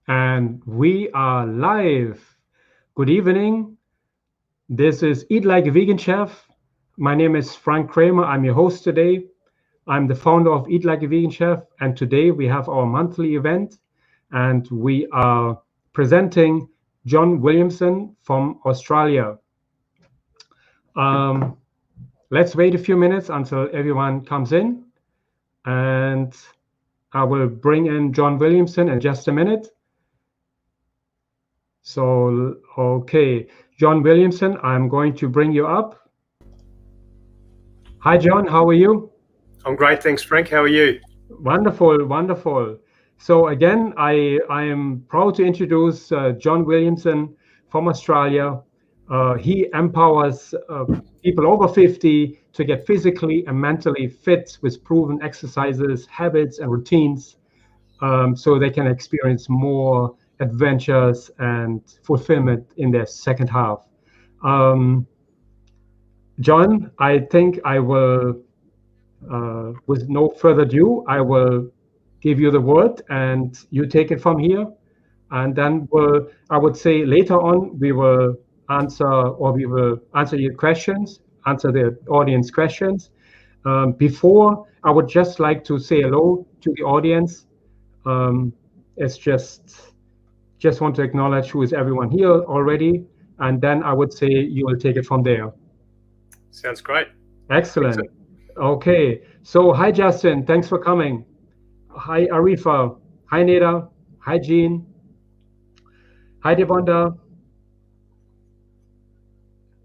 And we are live. Good evening. This is Eat Like a Vegan Chef. My name is Frank Kramer. I'm your host today. I'm the founder of Eat Like a Vegan Chef. And today we have our monthly event and we are presenting John Williamson from Australia. Um, let's wait a few minutes until everyone comes in. And I will bring in John Williamson in just a minute. So, okay, John Williamson, I'm going to bring you up. Hi, John, how are you? I'm great, thanks, Frank. How are you? Wonderful, wonderful. So again, I am proud to introduce John Williamson from Australia. He empowers people over 50 to get physically and mentally fit with proven exercises, habits, and routines so they can experience more adventures and fulfillment in their second half. Um, John, I think I will, with no further ado, I will give you the word and you take it from here. And then I would say later on, we will answer your questions, answer the audience questions. Before, I would just like to say hello to the audience. It's just want to acknowledge who is everyone here already, and then I would say you will take it from there. Sounds great. Excellent. Okay, so hi Justin, thanks for coming. Hi Arifa, hi Neda, hi Jean, hi Devonda,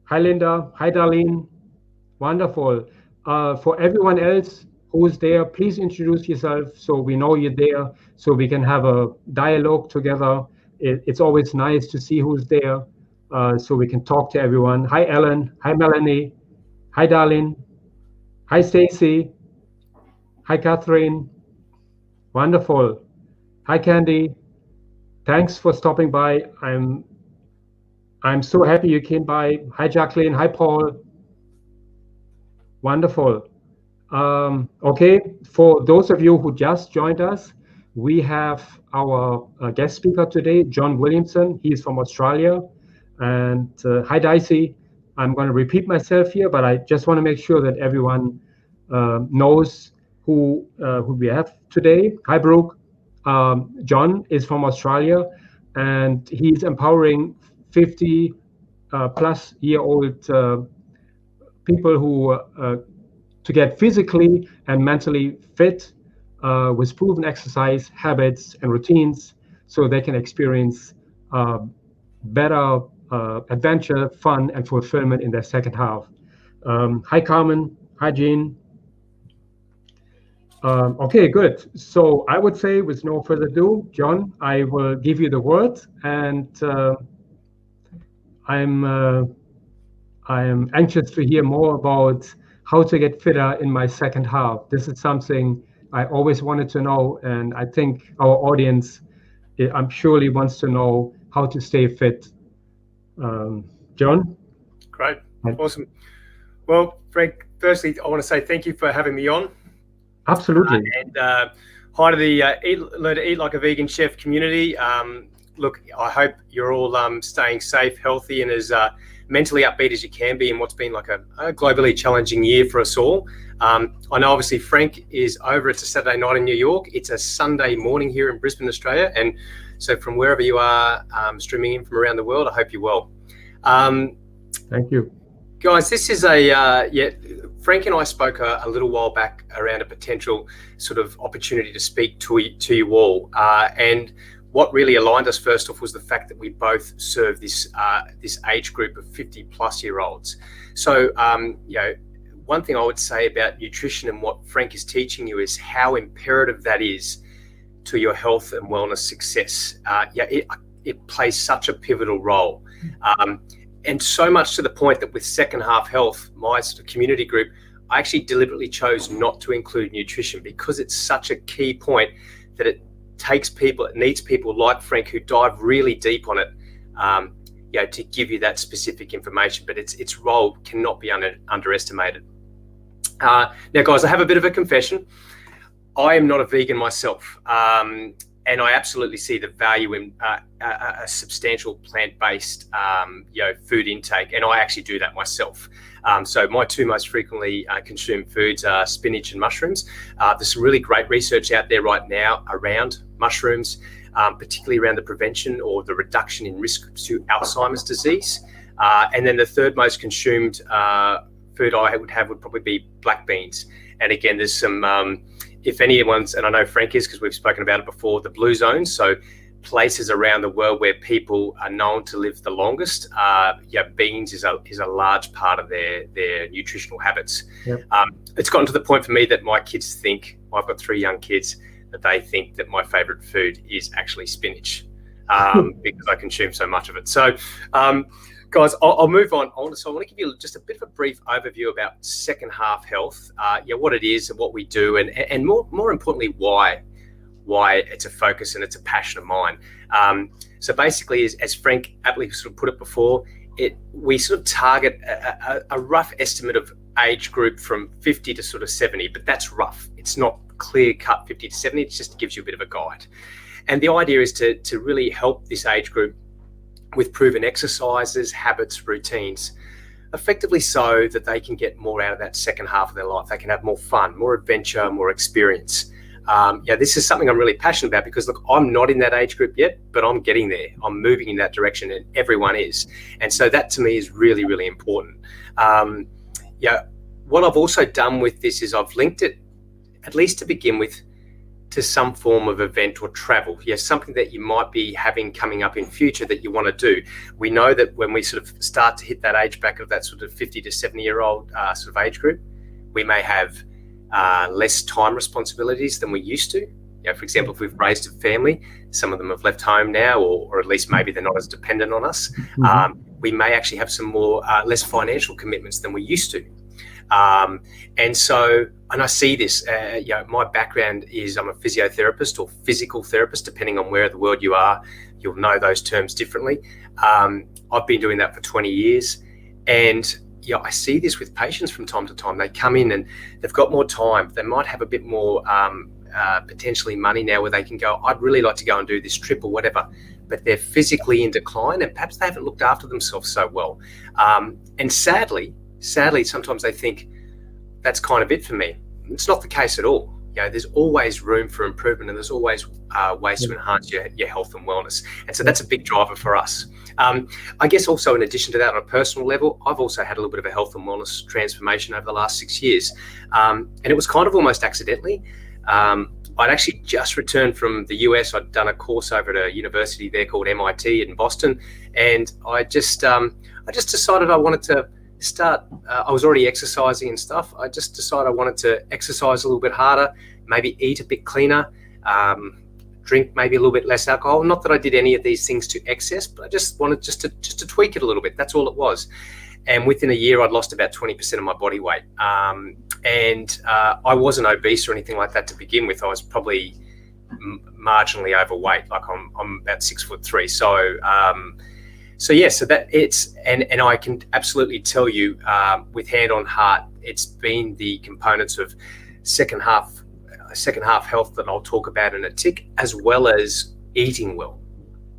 hi Linda, hi Darlene. Wonderful. For everyone else who's there, please introduce yourself so we know you're there, so we can have a dialogue together. It's always nice to see who's there, so we can talk to everyone. Hi Ellen, hi Melanie, hi Darlene, hi Stacy, hi Catherine. Wonderful. Hi Candy. Thanks for stopping by. I'm so happy you came by. Hi Jacqueline. Hi Paul. Wonderful. Okay, for those of you who just joined us, we have our guest speaker today, John Williamson. He's from Australia. And hi, Dicey. I'm going to repeat myself here, but I just want to make sure that everyone knows who we have today. Hi, Brooke. John is from Australia, and he's empowering 50 plus year old people who to get physically and mentally fit with proven exercise habits and routines so they can experience better adventure, fun, and fulfillment in their second half. Hi, Carmen. Hi, Jean. Okay, good. So I would say, with no further ado, John, I will give you the word, and I'm anxious to hear more about how to get fitter in my second half. This is something I always wanted to know, and I think our audience, I'm surely wants to know how to stay fit. John? Great. Awesome. Well, Frank, firstly, I want to say thank you for having me on. Absolutely. And hi to the Learn to Eat Like a Vegan Chef community. Look, I hope you're all staying safe, healthy, and as mentally upbeat as you can be in what's been like a globally challenging year for us all. I know obviously Frank is over. It's a Saturday night in New York. It's a Sunday morning here in Brisbane, Australia. And so from wherever you are streaming in from around the world, I hope you're well. Thank you. Guys, this is Frank and I spoke a little while back around a potential sort of opportunity to speak to you all. And what really aligned us first off was the fact that we both serve this age group of 50 plus year olds. So, one thing I would say about nutrition and what Frank is teaching you is how imperative that is to your health and wellness success. It plays such a pivotal role. And so much to the point that with Second Half Health, my sort of community group, I actually deliberately chose not to include nutrition because it's such a key point that it needs people like Frank who dive really deep on it, to give you that specific information. But its role cannot be underestimated. Now, guys, I have a bit of a confession. I am not a vegan myself. And I absolutely see the value in a substantial plant-based, food intake, and I actually do that myself. So my two most frequently consumed foods are spinach and mushrooms. There's some really great research out there right now around mushrooms, particularly around the prevention or the reduction in risk to Alzheimer's disease. And then the third most consumed food I would have would probably be black beans. And again, there's some, if anyone's, and I know Frank is because we've spoken about it before, the blue zones. So places around the world where people are known to live the longest, beans is a large part of their nutritional habits. Yep. It's gotten to the point for me that my kids think, I've got 3 young kids, that they think that my favorite food is actually spinach because I consume so much of it. So, guys, I'll move on. I want to give you just a bit of a brief overview about second half health, what it is and what we do, and more importantly, why it's a focus and it's a passion of mine. So basically, as Frank aptly sort of put it before, we sort of target a rough estimate of age group from 50 to sort of 70, but that's rough. It's not clear cut 50 to 70. It just gives you a bit of a guide. And the idea is to really help this age group with proven exercises, habits, routines, effectively so that they can get more out of that second half of their life. They can have more fun, more adventure, more experience. This is something I'm really passionate about because, look, I'm not in that age group yet, but I'm getting there. I'm moving in that direction, and everyone is. And so that to me is really, really important. What I've also done with this is I've linked it, at least to begin with, to some form of event or travel. Something that you might be having coming up in future that you want to do. We know that when we sort of start to hit that age bracket of that sort of 50 to 70-year-old sort of age group, we may have less time responsibilities than we used to. For example, if we've raised a family, some of them have left home now, or at least maybe they're not as dependent on us. We may actually have some more less financial commitments than we used to. And I see this, my background is I'm a physiotherapist or physical therapist, depending on where in the world you are, you'll know those terms differently. I've been doing that for 20 years. And I see this with patients from time to time. They come in and they've got more time. They might have a bit more potentially money now where they can go, I'd really like to go and do this trip or whatever, but they're physically in decline and perhaps they haven't looked after themselves so well. And sadly, sometimes they think that's kind of it for me. It's not the case at all. There's always room for improvement, and there's always ways to enhance your health and wellness. And so that's a big driver for us. I guess also in addition to that, on a personal level, I've also had a little bit of a health and wellness transformation over the last 6 years. And it was kind of almost accidentally. I'd actually just returned from the US. I'd done a course over at a university there called MIT in Boston. And I just decided I wanted to start, I was already exercising and stuff. I just decided I wanted to exercise a little bit harder, maybe eat a bit cleaner, drink maybe a little bit less alcohol. Not that I did any of these things to excess, but I just wanted to tweak it a little bit. That's all it was. And within a year, I'd lost about 20% of my body weight. And I wasn't obese or anything like that to begin with. I was probably marginally overweight. Like I'm about 6'3". So that it's, and I can absolutely tell you with hand on heart, it's been the components of second half health that I'll talk about in a tick, as well as eating well,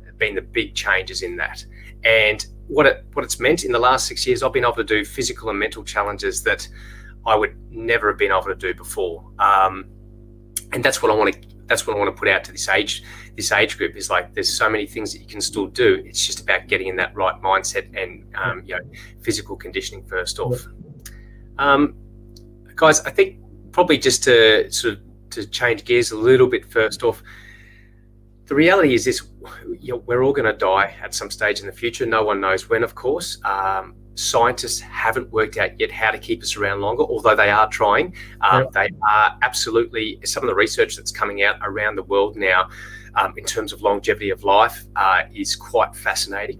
have been the big changes in that. And what it's meant in the last 6 years, I've been able to do physical and mental challenges that I would never have been able to do before. And that's what I want to put out to this age group, is like, there's so many things that you can still do. It's just about getting in that right mindset and physical conditioning first off. Guys, I think probably just to change gears a little bit first off, the reality is this: we're all going to die at some stage in the future. No one knows when, of course. Scientists haven't worked out yet how to keep us around longer, although they are trying. They are absolutely, some of the research that's coming out around the world now in terms of longevity of life is quite fascinating.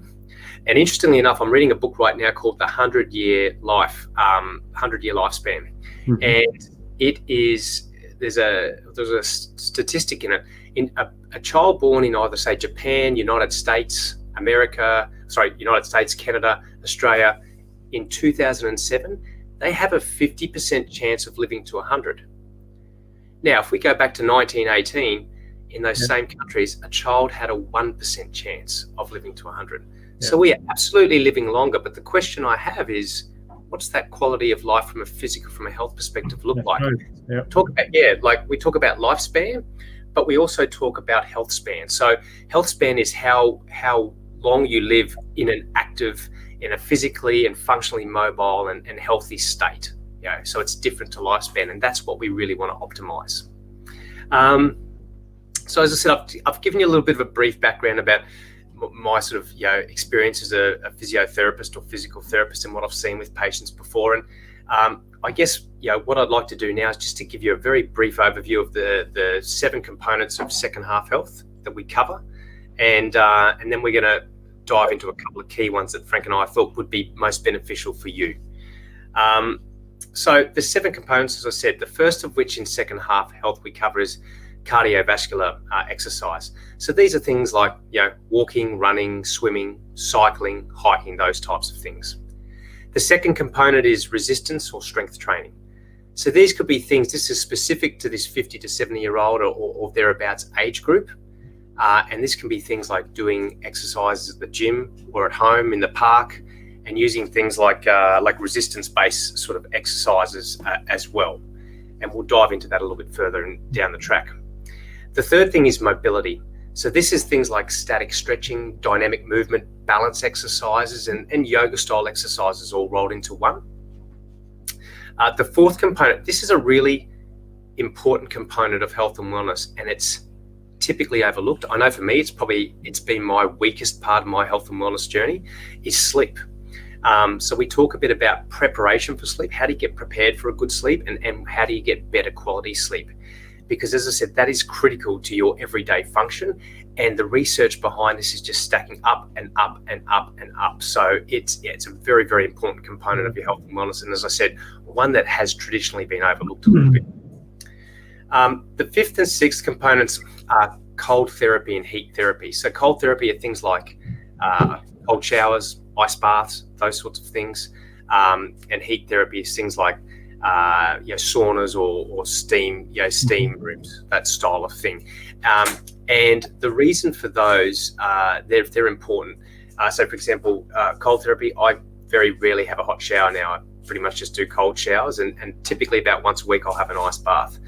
And interestingly enough, I'm reading a book right now called The 100-Year Life, 100-Year Lifespan. Mm-hmm. And it is, there's a statistic in it. In a child born in either, say, Japan, United States, Canada, Australia, in 2007, they have a 50% chance of living to 100. Now, if we go back to 1918, in those same countries, a child had a 1% chance of living to 100. Yeah. So we are absolutely living longer. But the question I have is, what's that quality of life from a health perspective look like? Right. Yeah. We talk about lifespan, but we also talk about health span. So health span is how long you live in a physically and functionally mobile and healthy state. So it's different to lifespan, and that's what we really want to optimize. So as I said, I've given you a little bit of a brief background about my sort of experience as a physiotherapist or physical therapist and what I've seen with patients before. And I guess what I'd like to do now is just to give you a very brief overview of the 7 components of second half health that we cover, and then we're going to dive into a couple of key ones that Frank and I thought would be most beneficial for you. So the 7 components, as I said, the first of which in second half health we cover is cardiovascular exercise. So these are things like walking, running, swimming, cycling, hiking, those types of things. The second component is resistance or strength training. So these could be things, this is specific to this 50 to 70-year-old or thereabouts age group. And this can be things like doing exercises at the gym or at home in the park, and using things like resistance-based sort of exercises as well. And we'll dive into that a little bit further down the track. The third thing is mobility. So this is things like static stretching, dynamic movement, balance exercises, and yoga style exercises all rolled into one. The fourth component, this is a really important component of health and wellness, and it's typically overlooked. I know for me, it's been my weakest part of my health and wellness journey, is sleep. So we talk a bit about preparation for sleep. How do you get prepared for a good sleep, and how do you get better quality sleep? Because as I said, that is critical to your everyday function, and the research behind this is just stacking up and up and up and up. So it's a very, very important component of your health and wellness, and as I said, one that has traditionally been overlooked a little bit. The fifth and sixth components are cold therapy and heat therapy. So cold therapy are things like cold showers, ice baths, those sorts of things, and heat therapy is things like saunas or steam rooms, that style of thing. And the reason for those, they're important. So for example, cold therapy, I very rarely have a hot shower now. I pretty much just do cold showers, and typically about once a week I'll have an ice bath.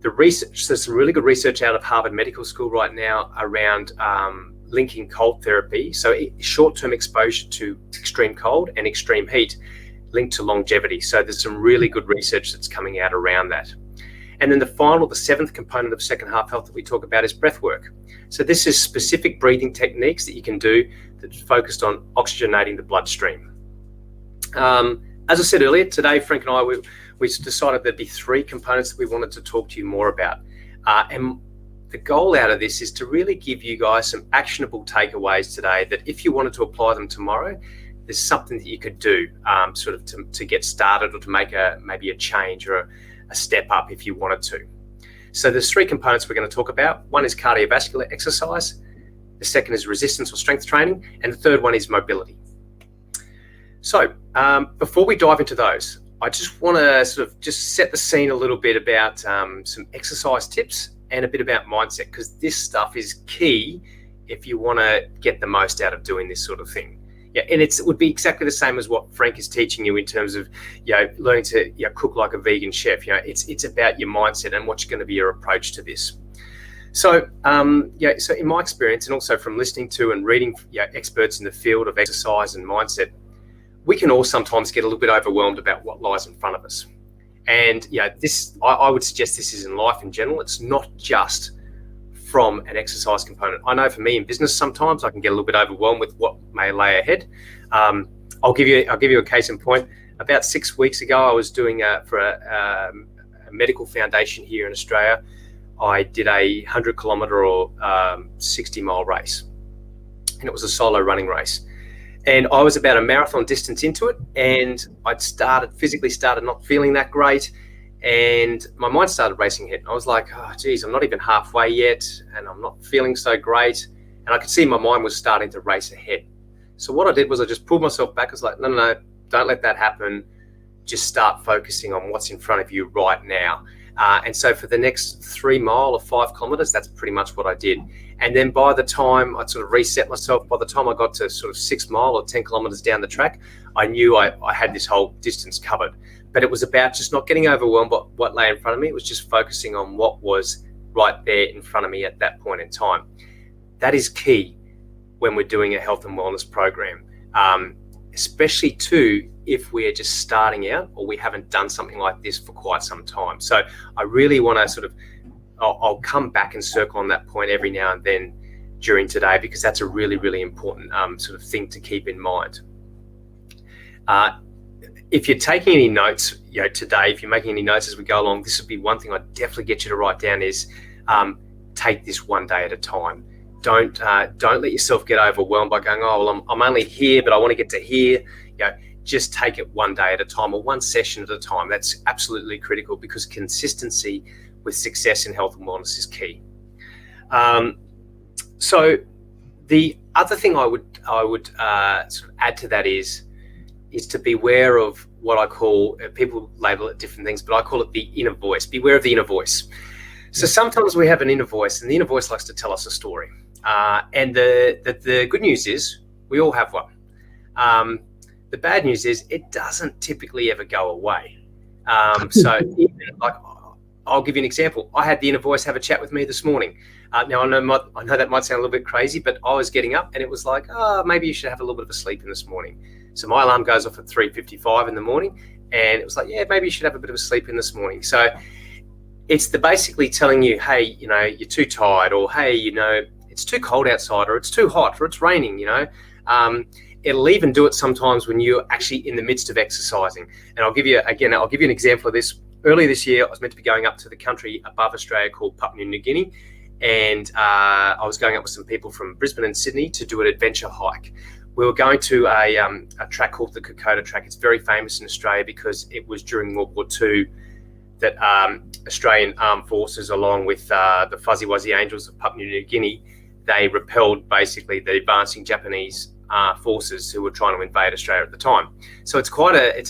The research, there's some really good research out of Harvard Medical School right now around linking cold therapy, so short-term exposure to extreme cold and extreme heat linked to longevity. So there's some really good research that's coming out around that. And then the seventh component of second half health that we talk about is breath work. So this is specific breathing techniques that you can do that's focused on oxygenating the bloodstream. As I said earlier, today Frank and I, we decided there'd be 3 components that we wanted to talk to you more about. And the goal out of this is to really give you guys some actionable takeaways today that if you wanted to apply them tomorrow, there's something that you could do to get started, or to make maybe a change or a step up if you wanted to. So there's 3 components we're going to talk about. One is cardiovascular exercise. The second is resistance or strength training. And the third one is mobility. So before we dive into those, I just want to sort of just set the scene a little bit about some exercise tips and a bit about mindset, because this stuff is key if you want to get the most out of doing this sort of thing. Yeah, and it would be exactly the same as what Frank is teaching you in terms of learning to cook like a vegan chef. It's about your mindset and what's going to be your approach to this. So so in my experience, and also from listening to and reading experts in the field of exercise and mindset, we can all sometimes get a little bit overwhelmed about what lies in front of us. And I would suggest this is in life in general. It's not just from an exercise component. I know for me in business, sometimes I can get a little bit overwhelmed with what may lay ahead. I'll give you a case in point. About 6 weeks ago, I was doing for a medical foundation here in Australia. I did a 100-kilometre or 60-mile race, and it was a solo running race. And I was about a marathon distance into it, and I'd physically started not feeling that great, and my mind started racing ahead. I was like, oh, geez, I'm not even halfway yet, and I'm not feeling so great. And I could see my mind was starting to race ahead. So what I did was I just pulled myself back. I was like, no, don't let that happen. Just start focusing on what's in front of you right now. And so for the next 3 mile or 5 kilometers, that's pretty much what I did. And then by the time I sort of reset myself, by the time I got to sort of 6 mile or 10 kilometers down the track, I knew I had this whole distance covered. But it was about just not getting overwhelmed by what lay in front of me. It was just focusing on what was right there in front of me at that point in time. That is key when we're doing a health and wellness program, especially too if we're just starting out or we haven't done something like this for quite some time. So I really want to sort of, I'll come back and circle on that point every now and then during today, because that's a really, really important sort of thing to keep in mind. If you're taking any notes, today, if you're making any notes as we go along, this would be one thing I'd definitely get you to write down is take this one day at a time. Don't let yourself get overwhelmed by going, oh, well, I'm only here, but I want to get to here. Just take it one day at a time or one session at a time. That's absolutely critical, because consistency with success in health and wellness is key. So the other thing I would sort of add to that is to beware of what I call, people label it different things, but I call it the inner voice. Beware of the inner voice. So sometimes we have an inner voice, and the inner voice likes to tell us a story. And the good news is we all have one. The bad news is it doesn't typically ever go away. So like, I'll give you an example. I had the inner voice have a chat with me this morning. Now I know that might sound a little bit crazy, but I was getting up and it was like, maybe you should have a little bit of a sleep in this morning. So my alarm goes off at 3:55 in the morning, and it was like, yeah, maybe you should have a bit of a sleep in this morning. So it's basically telling you, hey, you're too tired, or hey, it's too cold outside, or it's too hot, or it's raining. It'll even do it sometimes when you're actually in the midst of exercising. And I'll give you an example of this. Earlier this year, I was meant to be going up to the country above Australia called Papua New Guinea. And I was going up with some people from Brisbane and Sydney to do an adventure hike. We were going to a track called the Kokoda Track. It's very famous in Australia because it was during World War II that Australian Armed Forces, along with the Fuzzy Wuzzy Angels of Papua New Guinea, they repelled basically the advancing Japanese forces who were trying to invade Australia at the time. So it's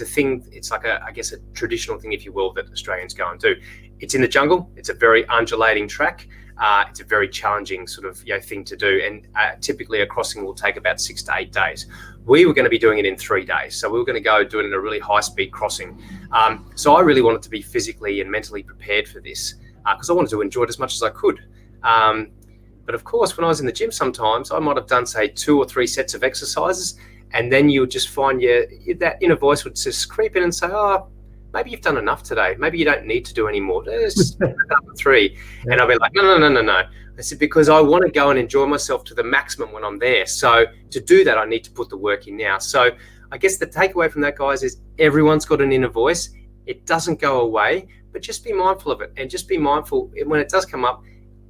a thing. It's like a traditional thing, if you will, that Australians go and do. It's in the jungle. It's a very undulating track. It's a very challenging sort of thing to do, and typically a crossing will take about 6 to 8 days. We were going to be doing it in 3 days, so we were going to go do it in a really high-speed crossing. So I really wanted to be physically and mentally prepared for this because I wanted to enjoy it as much as I could. But of course, when I was in the gym, sometimes I might have done, say, 2 or 3 sets of exercises, and then you would just find that inner voice would just creep in and say, oh, maybe you've done enough today. Maybe you don't need to do any more. Just 3. And I'll be like, no. I said, because I want to go and enjoy myself to the maximum when I'm there. So to do that, I need to put the work in now. So I guess the takeaway from that, guys, is everyone's got an inner voice. It doesn't go away, but just be mindful of it. And just be mindful when it does come up,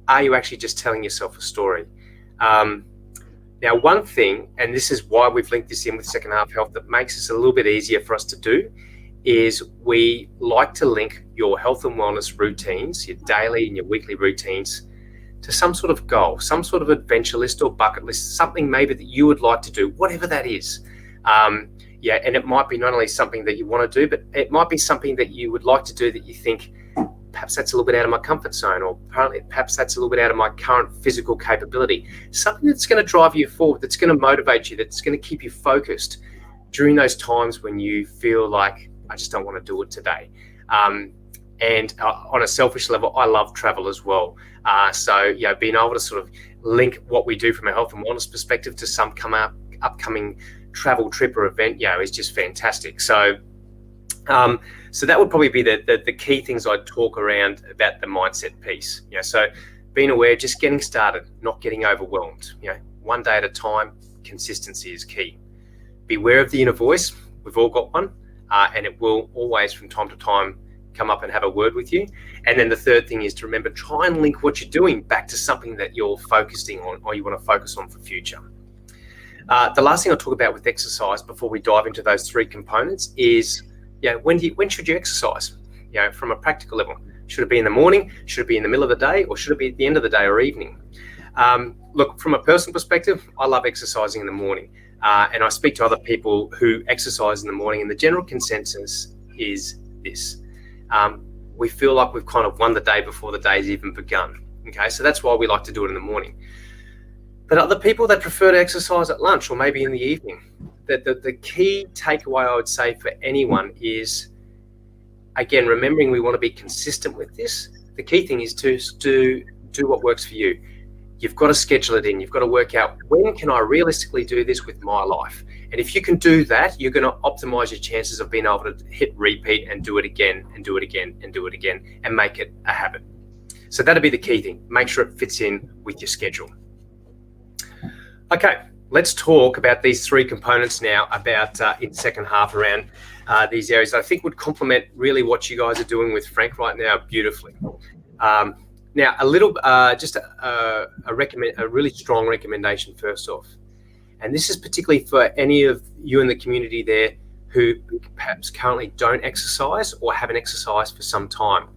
are you actually just telling yourself a story? Now, one thing, and this is why we've linked this in with second half health, that makes this a little bit easier for us to do, is we like to link your health and wellness routines, your daily and your weekly routines, to some sort of goal, some sort of adventure list or bucket list, something maybe that you would like to do, whatever that is. And it might be not only something that you want to do, but it might be something that you would like to do that you think, perhaps that's a little bit out of my comfort zone, or perhaps that's a little bit out of my current physical capability. Something that's going to drive you forward, that's going to motivate you, that's going to keep you focused during those times when you feel like, I just don't want to do it today. And on a selfish level, I love travel as well. So being able to sort of link what we do from a health and wellness perspective to some upcoming travel trip or event, is just fantastic. So that would probably be the key things I'd talk around about the mindset piece. So being aware, just getting started, not getting overwhelmed. One day at a time, consistency is key. Beware of the inner voice. We've all got one, and it will always, from time to time, come up and have a word with you. And then the third thing is to remember, try and link what you're doing back to something that you're focusing on or you want to focus on for future. The last thing I'll talk about with exercise before we dive into those 3 components is, when should you exercise? From a practical level, should it be in the morning? Should it be in the middle of the day? Or should it be at the end of the day or evening? Look, from a personal perspective, I love exercising in the morning. And I speak to other people who exercise in the morning, and the general consensus is this. we feel like we've kind of won the day before the day's even begun. Okay, so that's why we like to do it in the morning. But other people that prefer to exercise at lunch or maybe in the evening, the key takeaway I would say for anyone is, again, remembering we want to be consistent with this. The key thing is to do what works for you. You've got to schedule it in. You've got to work out, when can I realistically do this with my life? And if you can do that, you're going to optimize your chances of being able to hit repeat and do it again and do it again and do it again and make it a habit. So that'll be the key thing. Make sure it fits in with your schedule. Okay, let's talk about these three components now about in second half around these areas I think would complement really what you guys are doing with Frank right now beautifully. Now, a little, just a really strong recommendation first off, and this is particularly for any of you in the community there who perhaps currently don't exercise or haven't exercised for some time.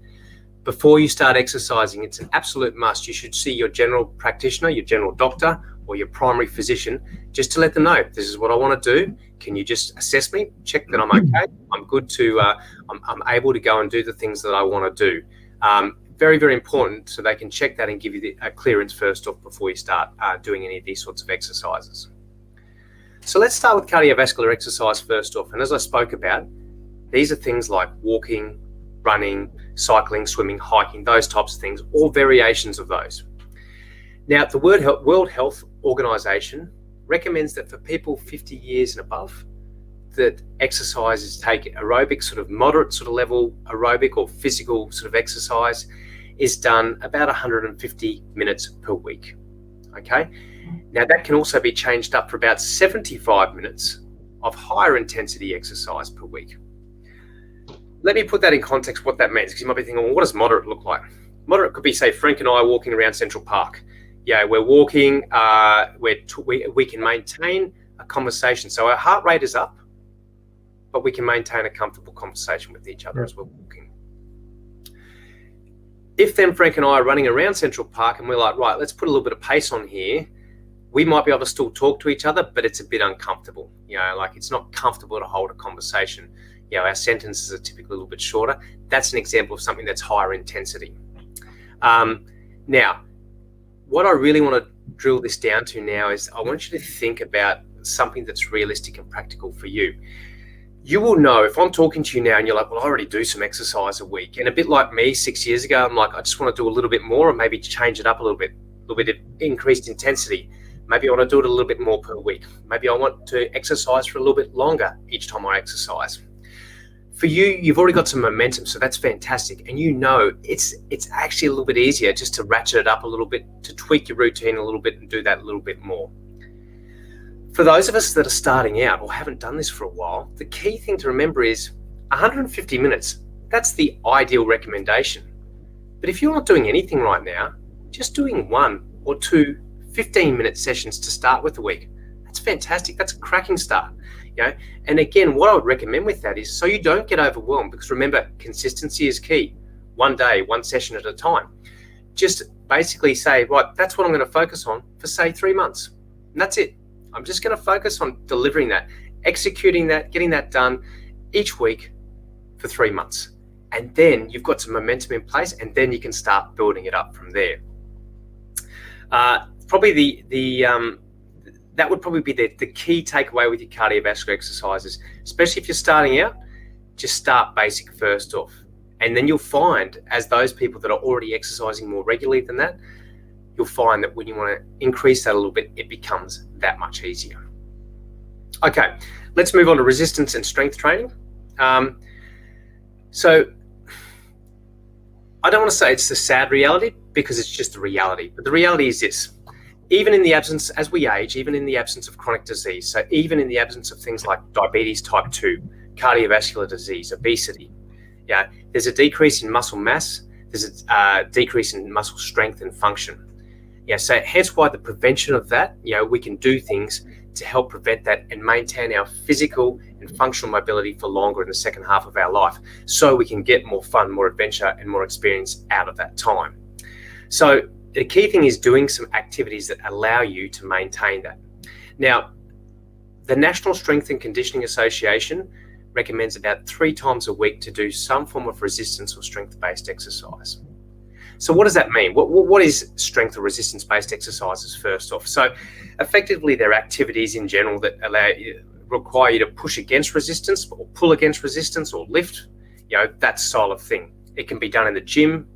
Before you start exercising, it's an absolute must. You should see your general practitioner, your general doctor, or your primary physician, just to let them know, this is what I want to do. Can you just assess me, check that I'm okay? I'm good to, I'm able to go and do the things that I want to do. Very, very important, so they can check that and give you a clearance first off before you start doing any of these sorts of exercises. So let's start with cardiovascular exercise first off. And as I spoke about, these are things like walking, running, cycling, swimming, hiking, those types of things, or variations of those. Now, the World Health Organization recommends that for people 50 years and above, that exercises take aerobic, sort of moderate sort of level aerobic or physical sort of exercise is done about 150 minutes per week. Okay. Now that can also be changed up for about 75 minutes of higher intensity exercise per week. Let me put that in context what that means, because you might be thinking, well, what does moderate look like? Moderate could be, say, Frank and I walking around Central Park. Yeah, we're walking, we can maintain a conversation. So our heart rate is up, but we can maintain a comfortable conversation with each other as we're walking. If then Frank and I are running around Central Park and we're like, right, let's put a little bit of pace on here, we might be able to still talk to each other, but it's a bit uncomfortable. You know, like it's not comfortable to hold a conversation. You know, our sentences are typically a little bit shorter. That's an example of something that's higher intensity. Now, what I really want to drill this down to now is I want you to think about something that's realistic and practical for you. You will know if I'm talking to you now and you're like, well, I already do some exercise a week. And a bit like me 6 years ago, I'm like, I just want to do a little bit more or maybe change it up a little bit of increased intensity. Maybe I want to do it a little bit more per week. Maybe I want to exercise for a little bit longer each time I exercise. For you, you've already got some momentum, so that's fantastic. And you know it's actually a little bit easier just to ratchet it up a little bit, to tweak your routine a little bit and do that a little bit more. For those of us that are starting out or haven't done this for a while, the key thing to remember is 150 minutes. That's the ideal recommendation. But if you're not doing anything right now, just doing 1 or 2 15-minute sessions to start with a week, that's fantastic. That's a cracking start. You know, and again, what I would recommend with that is so you don't get overwhelmed, because remember, consistency is key. 1 day, 1 session at a time. Just basically say, right, that's what I'm going to focus on for, say, 3 months. And that's it. I'm just going to focus on delivering that, executing that, getting that done each week for 3 months. And then you've got some momentum in place, and then you can start building it up from there. Probably that would probably be the key takeaway with your cardiovascular exercises, especially if you're starting out. Just start basic first off. And then you'll find, as those people that are already exercising more regularly than that, you'll find that when you want to increase that a little bit, it becomes that much easier. Okay, let's move on to resistance and strength training. So I don't want to say it's the sad reality, because it's just the reality. But the reality is this. Even in the absence, as we age, even in the absence of chronic disease, so even in the absence of things like diabetes type 2, cardiovascular disease, obesity, yeah, there's a decrease in muscle mass, there's a decrease in muscle strength and function. Yeah, so hence why the prevention of that, you know, we can do things to help prevent that and maintain our physical and functional mobility for longer in the second half of our life, so we can get more fun, more adventure, and more experience out of that time. So the key thing is doing some activities that allow you to maintain that. Now, the National Strength and Conditioning Association recommends about 3 times a week to do some form of resistance or strength-based exercise. So what does that mean? What is strength or resistance-based exercises first off? So effectively they're activities in general that require you to push against resistance or pull against resistance or lift, that style of thing. It can be done in the gym.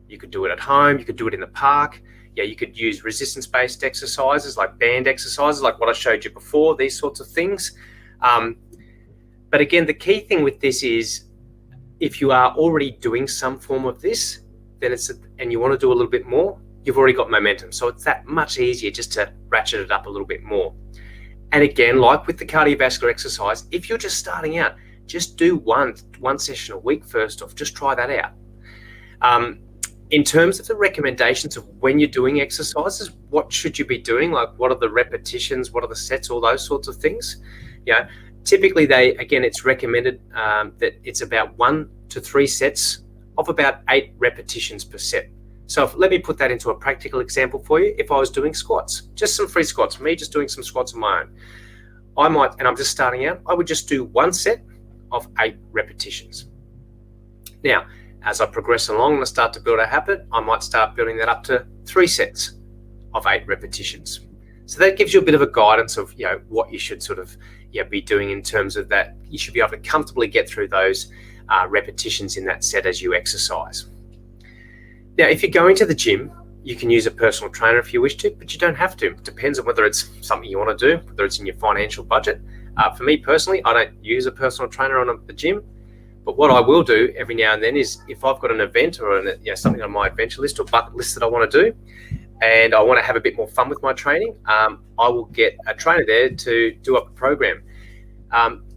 You could do it at home. You could do it in the park. You could use resistance-based exercises like band exercises, like what I showed you before, these sorts of things. But again, the key thing with this is if you are already doing some form of this, then and you want to do a little bit more, you've already got momentum. So it's that much easier just to ratchet it up a little bit more. And again, like with the cardiovascular exercise, if you're just starting out, just do one session a week first off. Just try that out. In terms of the recommendations of when you're doing exercises, what should you be doing? Like, what are the repetitions? What are the sets? All those sorts of things. Typically it's recommended that it's about 1 to 3 sets of about 8 repetitions per set. So let me put that into a practical example for you. If I was doing squats, just some free squats, me just doing some squats on my own, and I'm just starting out, I would just do 1 set of 8 repetitions. Now, as I progress along and I start to build a habit, I might start building that up to 3 sets of 8 repetitions. So that gives you a bit of a guidance of what you should sort of be doing in terms of that. You should be able to comfortably get through those repetitions in that set as you exercise. Now, if you're going to the gym, you can use a personal trainer if you wish to, but you don't have to. It depends on whether it's something you want to do, whether it's in your financial budget. For me personally, I don't use a personal trainer on the gym, but what I will do every now and then is if I've got an event or something on my adventure list or bucket list that I want to do, and I want to have a bit more fun with my training, I will get a trainer there to do up a program.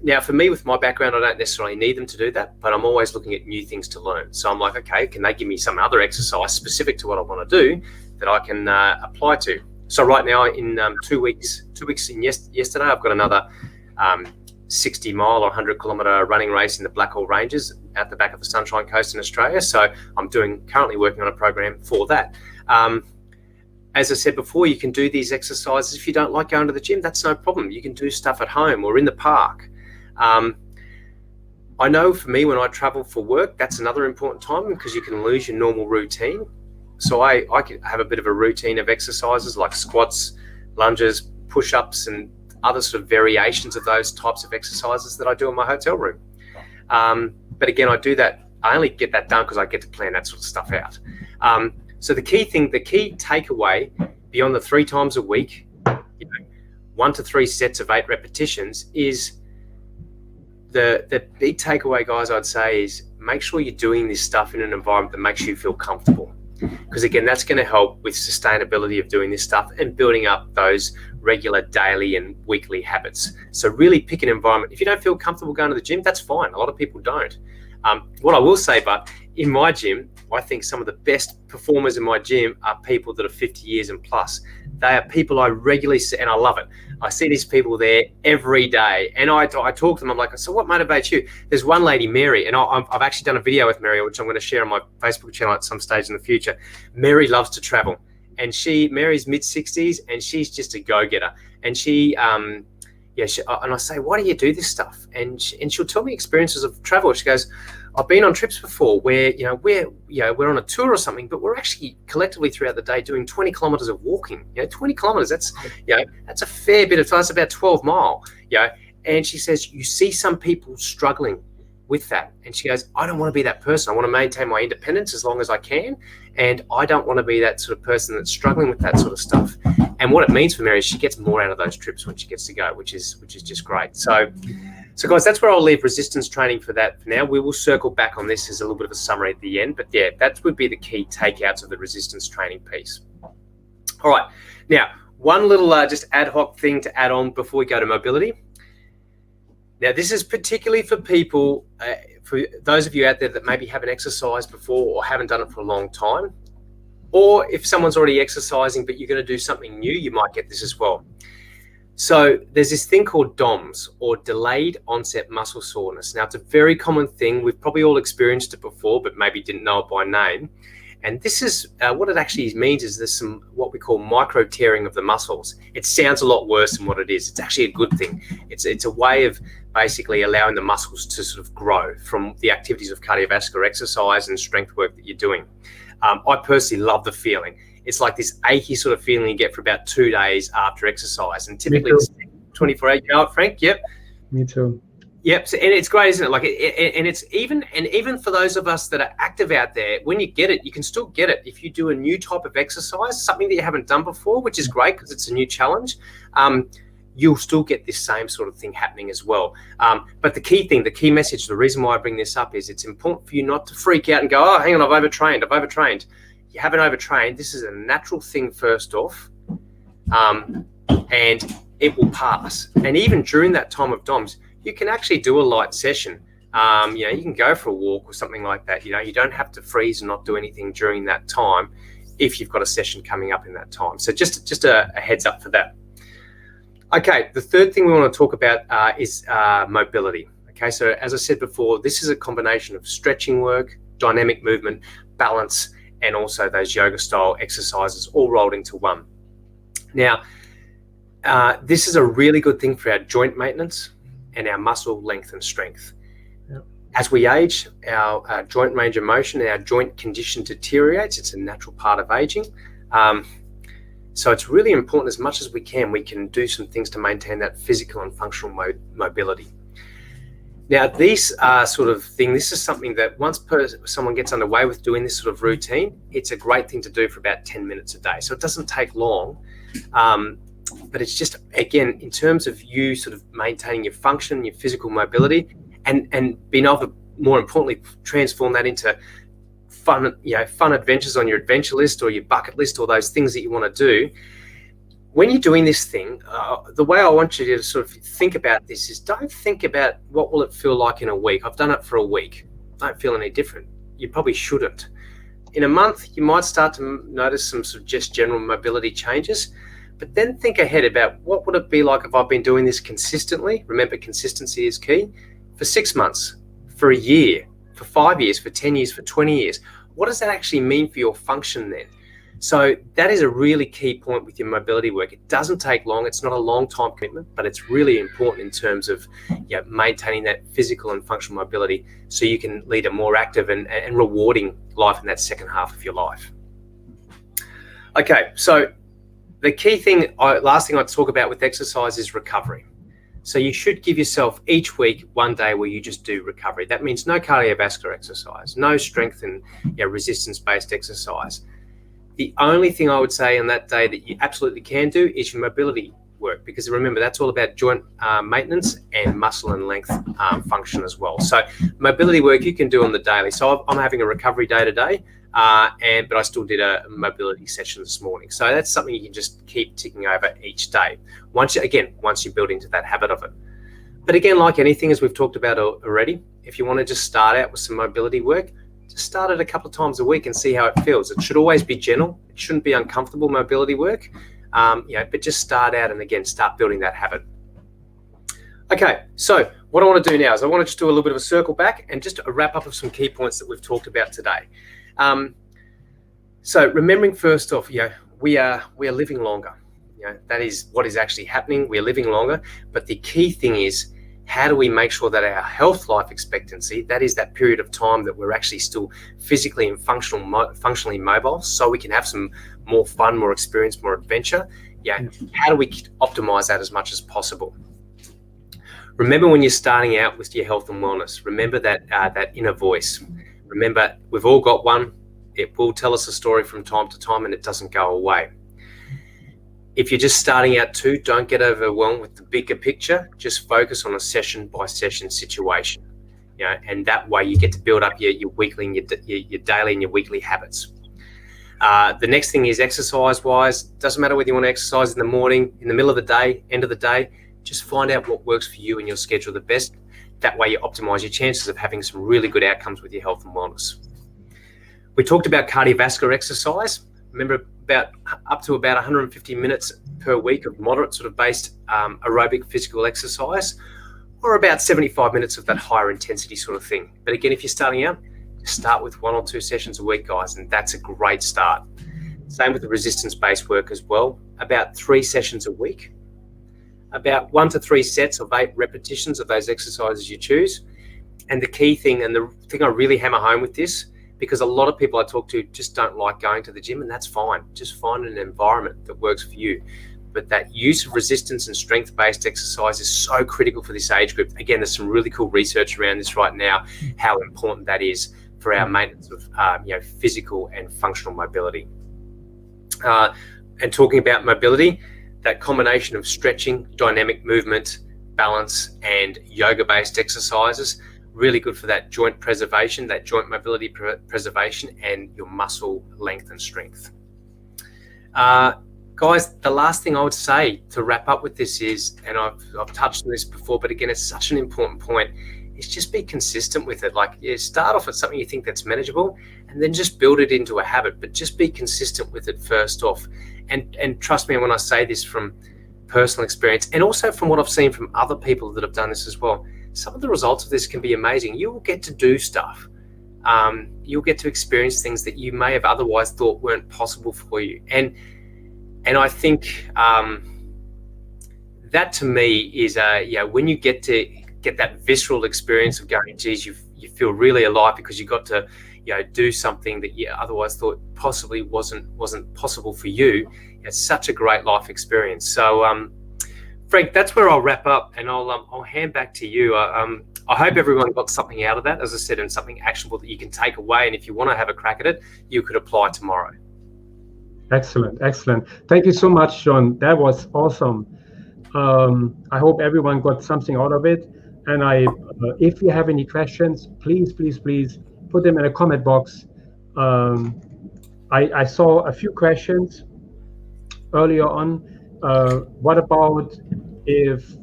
Now, for me, with my background, I don't necessarily need them to do that, but I'm always looking at new things to learn. So I'm like, okay, can they give me some other exercise specific to what I want to do that I can apply to? So right now, in 2 weeks in yesterday, I've got another 60-mile or 100-kilometre running race in the Blackall Ranges at the back of the Sunshine Coast in Australia. So I'm currently working on a program for that. As I said before, you can do these exercises. If you don't like going to the gym, that's no problem. You can do stuff at home or in the park. I know for me, when I travel for work, that's another important time because you can lose your normal routine. So I can have a bit of a routine of exercises like squats, lunges, push-ups, and other sort of variations of those types of exercises that I do in my hotel room. But again, I only get that done because I get to plan that sort of stuff out. So the key takeaway beyond the 3 times a week, 1 to 3 sets of 8 repetitions is the big takeaway, guys, I'd say is make sure you're doing this stuff in an environment that makes you feel comfortable. Because again, that's going to help with sustainability of doing this stuff and building up those regular daily and weekly habits. So really pick an environment. If you don't feel comfortable going to the gym, that's fine. A lot of people don't. What I will say, but in my gym, I think some of the best performers in my gym are people that are 50 years and plus. They are people I regularly see, and I love it. I see these people there every day, and I talk to them. I'm like, so what motivates you? There's one lady, Mary, and I've actually done a video with Mary, which I'm going to share on my Facebook channel at some stage in the future. Mary loves to travel, and Mary's mid-60s, and she's just a go-getter. And and I say, why do you do this stuff? And she'll tell me experiences of travel. She goes, I've been on trips before where we're on a tour or something, but we're actually collectively throughout the day doing 20 kilometers of walking. 20 kilometers. That's a fair bit of time. It's about 12 mile. And she says you see some people struggling with that, and she goes, I don't want to be that person. I want to maintain my independence as long as I can, and I don't want to be that sort of person that's struggling with that sort of stuff. And what it means for Mary is she gets more out of those trips when she gets to go, which is just great. So guys, that's where I'll leave resistance training for that for now. We will circle back on this as a little bit of a summary at the end, but yeah, that would be the key takeouts of the resistance training piece. All right, now one little just ad hoc thing to add on before we go to mobility. Now, this is particularly for people, for those of you out there that maybe haven't exercised before or haven't done it for a long time, or if someone's already exercising but you're going to do something new, you might get this as well. So there's this thing called DOMS, or delayed onset muscle soreness. Now, it's a very common thing. We've probably all experienced it before, but maybe didn't know it by name. And this is what it actually means is there's some what we call micro tearing of the muscles. It sounds a lot worse than what it is. It's actually a good thing. It's a way of basically allowing the muscles to sort of grow from the activities of cardiovascular exercise and strength work that you're doing. I personally love the feeling. It's like this achy sort of feeling you get for about 2 days after exercise, and typically it's 24 hours. You know what, Frank? Yep. Me too. Yep, so, and it's great, isn't it? Like, and it's even for those of us that are active out there, when you get it, you can still get it if you do a new type of exercise, something that you haven't done before, which is great because it's a new challenge. You'll still get this same sort of thing happening as well. But the key message, the reason why I bring this up is it's important for you not to freak out and go, oh, hang on, I've overtrained. You haven't overtrained. This is a natural thing first off, and it will pass. And even during that time of DOMS, you can actually do a light session. You can go for a walk or something like that. You don't have to freeze and not do anything during that time if you've got a session coming up in that time. So just a heads up for that. Okay, the third thing we want to talk about is mobility. Okay, so as I said before, this is a combination of stretching work, dynamic movement, balance, and also those yoga style exercises all rolled into one. Now, this is a really good thing for our joint maintenance and our muscle length and strength. Yep. As we age, our joint range of motion and our joint condition deteriorates. It's a natural part of aging. So it's really important, as much as we can do some things to maintain that physical and functional mobility. Now, these sort of thing, this is something that once someone gets underway with doing this sort of routine, it's a great thing to do for about 10 minutes a day. So it doesn't take long. But it's just, again, in terms of you sort of maintaining your function, your physical mobility, and being able to, more importantly, transform that into fun adventures on your adventure list or your bucket list, or those things that you want to do. When you're doing this thing, the way I want you to sort of think about this is, don't think about what will it feel like in a week. I've done it for a week. Don't feel any different. You probably shouldn't. In a month, you might start to notice some sort of just general mobility changes. But then think ahead about what would it be like if I've been doing this consistently. Remember, consistency is key. For 6 months, for a year, for 5 years, for 10 years, for 20 years. What does that actually mean for your function then? So that is a really key point with your mobility work. It doesn't take long. It's not a long time commitment, but it's really important in terms of maintaining that physical and functional mobility so you can lead a more active and rewarding life in that second half of your life. Okay, so the key thing, last thing I'd talk about with exercise is recovery. So you should give yourself each week 1 day where you just do recovery. That means no cardiovascular exercise, no strength and resistance-based exercise. The only thing I would say on that day that you absolutely can do is your mobility work, because remember, that's all about joint maintenance and muscle and length function as well. So mobility work you can do on the daily. So I'm having a recovery day today, but I still did a mobility session this morning. So that's something you can just keep ticking over each day. Once you build into that habit of it. But again, like anything, as we've talked about already, if you want to just start out with some mobility work, just start it a couple of times a week and see how it feels. It should always be gentle. It shouldn't be uncomfortable mobility work. But just start out and again, start building that habit. Okay, so what I want to do now is I want to just do a little bit of a circle back and just a wrap up of some key points that we've talked about today. So remembering first off, we are living longer. That is what is actually happening. We're living longer, but the key thing is, how do we make sure that our health life expectancy, that is that period of time that we're actually still physically and functionally mobile, so we can have some more fun, more experience, more adventure? How do we optimize that as much as possible? Remember, when you're starting out with your health and wellness, remember that inner voice. Remember, we've all got one. It will tell us a story from time to time, and it doesn't go away. If you're just starting out too, don't get overwhelmed with the bigger picture. Just focus on a session by session situation, and that way you get to build up your weekly and your daily and your weekly habits. The next thing is exercise-wise. Doesn't matter whether you want to exercise in the morning, in the middle of the day, end of the day. Just find out what works for you and your schedule the best. That way you optimize your chances of having some really good outcomes with your health and wellness. We talked about cardiovascular exercise. Remember, up to about 150 minutes per week of moderate sort of based aerobic physical exercise, or about 75 minutes of that higher intensity sort of thing. But again, if you're starting out, start with 1 or 2 sessions a week, guys, and that's a great start. Same with the resistance-based work as well. About 3 sessions a week, about 1 to 3 sets of 8 repetitions of those exercises you choose. And the key thing, and the thing I really hammer home with this, because a lot of people I talk to just don't like going to the gym, and that's fine. Just find an environment that works for you. But that use of resistance and strength-based exercise is so critical for this age group. Again, there's some really cool research around this right now, how important that is for our maintenance of physical and functional mobility. And talking about mobility, that combination of stretching, dynamic movement, balance, and yoga-based exercises, really good for that joint preservation, that joint mobility preservation, and your muscle length and strength. Guys, the last thing I would say to wrap up with this is, and I've touched on this before, but again, it's such an important point, is just be consistent with it. Like, start off with something you think that's manageable, and then just build it into a habit, but just be consistent with it first off. And trust me when I say this from personal experience, and also from what I've seen from other people that have done this as well, some of the results of this can be amazing. You will get to do stuff. You'll get to experience things that you may have otherwise thought weren't possible for you. And I think that to me is, when you get that visceral experience of going, geez, you feel really alive because you got to, do something that you otherwise thought possibly wasn't possible for you. It's such a great life experience. So, Frank, that's where I'll wrap up, and I'll hand back to you. I hope everyone got something out of that, as I said, and something actionable that you can take away. And if you want to have a crack at it, you could apply tomorrow. Excellent. Thank you so much, John. That was awesome. I hope everyone got something out of it. And if you have any questions, please put them in a comment box. I saw a few questions earlier on. What about if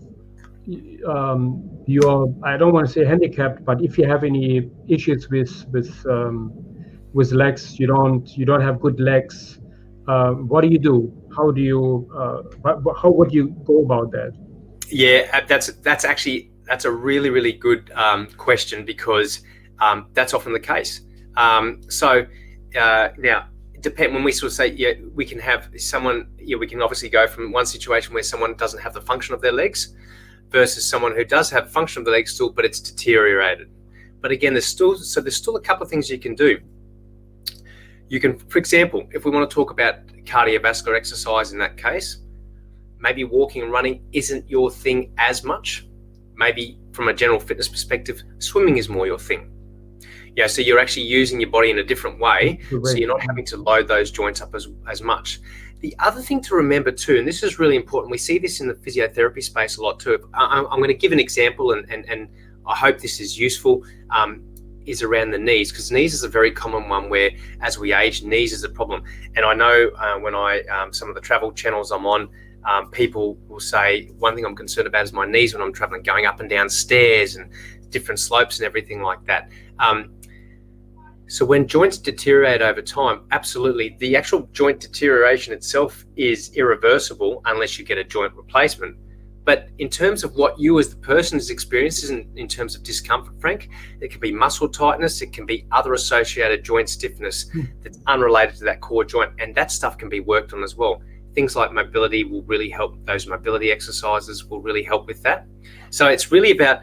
you're, I don't want to say handicapped, but if you have any issues with legs, you don't have good legs, what do you do? How would you go about that? Yeah, that's a really, really good question, because that's often the case. So now, when we sort of say, we can have someone, we can obviously go from one situation where someone doesn't have the function of their legs versus someone who does have function of the legs still, but it's deteriorated. But again, there's still a couple of things you can do. You can, for example, if we want to talk about cardiovascular exercise in that case, maybe walking and running isn't your thing as much. Maybe from a general fitness perspective, swimming is more your thing. So you're actually using your body in a different way, so you're not having to load those joints up as much. The other thing to remember too, and this is really important, we see this in the physiotherapy space a lot too. I'm going to give an example, and I hope this is useful, is around the knees, because knees is a very common one where, as we age, knees is a problem. And I know when some of the travel channels I'm on, people will say, one thing I'm concerned about is my knees when I'm traveling, going up and down stairs and different slopes and everything like that. So when joints deteriorate over time, absolutely, the actual joint deterioration itself is irreversible unless you get a joint replacement. But in terms of what you as the person is experiencing in terms of discomfort, Frank, it can be muscle tightness, it can be other associated joint stiffness that's unrelated to that core joint, and that stuff can be worked on as well. Things like mobility will really help. Those mobility exercises will really help with that. So it's really about,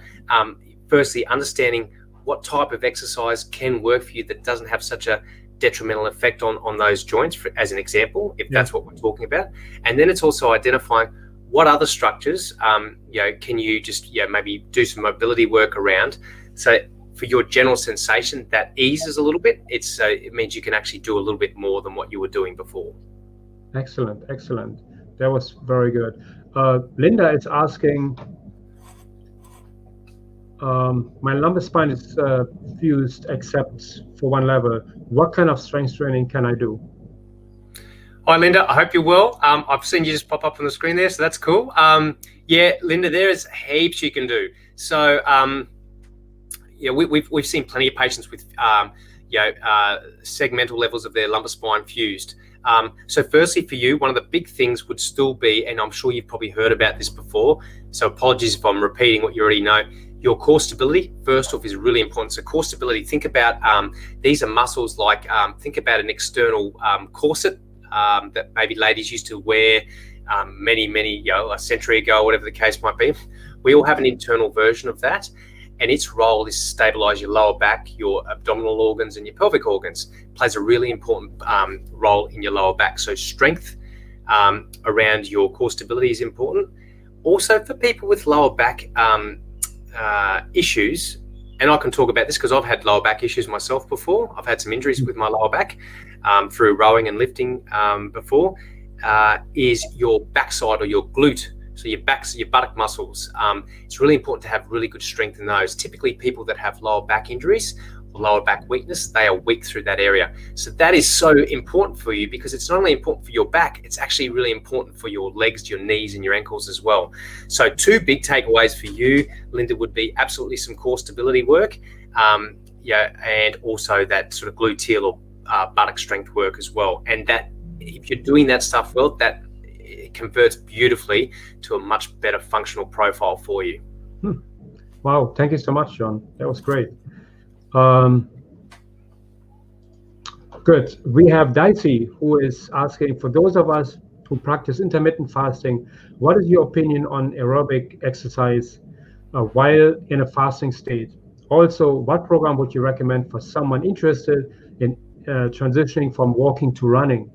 firstly, understanding what type of exercise can work for you that doesn't have such a detrimental effect on those joints, as an example, if that's what we're talking about. And then it's also identifying what other structures, can you just, maybe do some mobility work around. So for your general sensation, that eases a little bit. It means you can actually do a little bit more than what you were doing before. Excellent. That was very good. Linda is asking, my lumbar spine is fused except for one level. What kind of strength training can I do? Hi, Linda. I hope you're well. I've seen you just pop up on the screen there, so that's cool. Linda, there is heaps you can do. So, we've seen plenty of patients with segmental levels of their lumbar spine fused. So firstly for you, one of the big things would still be, and I'm sure you've probably heard about this before, so apologies if I'm repeating what you already know, Your core stability, first off, is really important. So core stability, think about these are muscles like, think about an external corset that maybe ladies used to wear many, a century ago, whatever the case might be. We all have an internal version of that, and its role is to stabilize your lower back, your abdominal organs, and your pelvic organs. It plays a really important role in your lower back. So strength around your core stability is important. Also, for people with lower back issues, and I can talk about this because I've had lower back issues myself before. I've had some injuries with my lower back through rowing and lifting before, is your backside or your glute. So your buttock muscles. It's really important to have really good strength in those. Typically people that have lower back injuries or lower back weakness, they are weak through that area. So that is so important for you, because it's not only important for your back, it's actually really important for your legs, your knees, and your ankles as well. So 2 big takeaways for you, Linda, would be absolutely some core stability work, and also that sort of gluteal or buttock strength work as well. And that, if you're doing that stuff well, that it converts beautifully to a much better functional profile for you. Wow, thank you so much, John. That was great. Good. We have Dicey, who is asking, for those of us who practice intermittent fasting, what is your opinion on aerobic exercise while in a fasting state? Also, what program would you recommend for someone interested in transitioning from walking to running?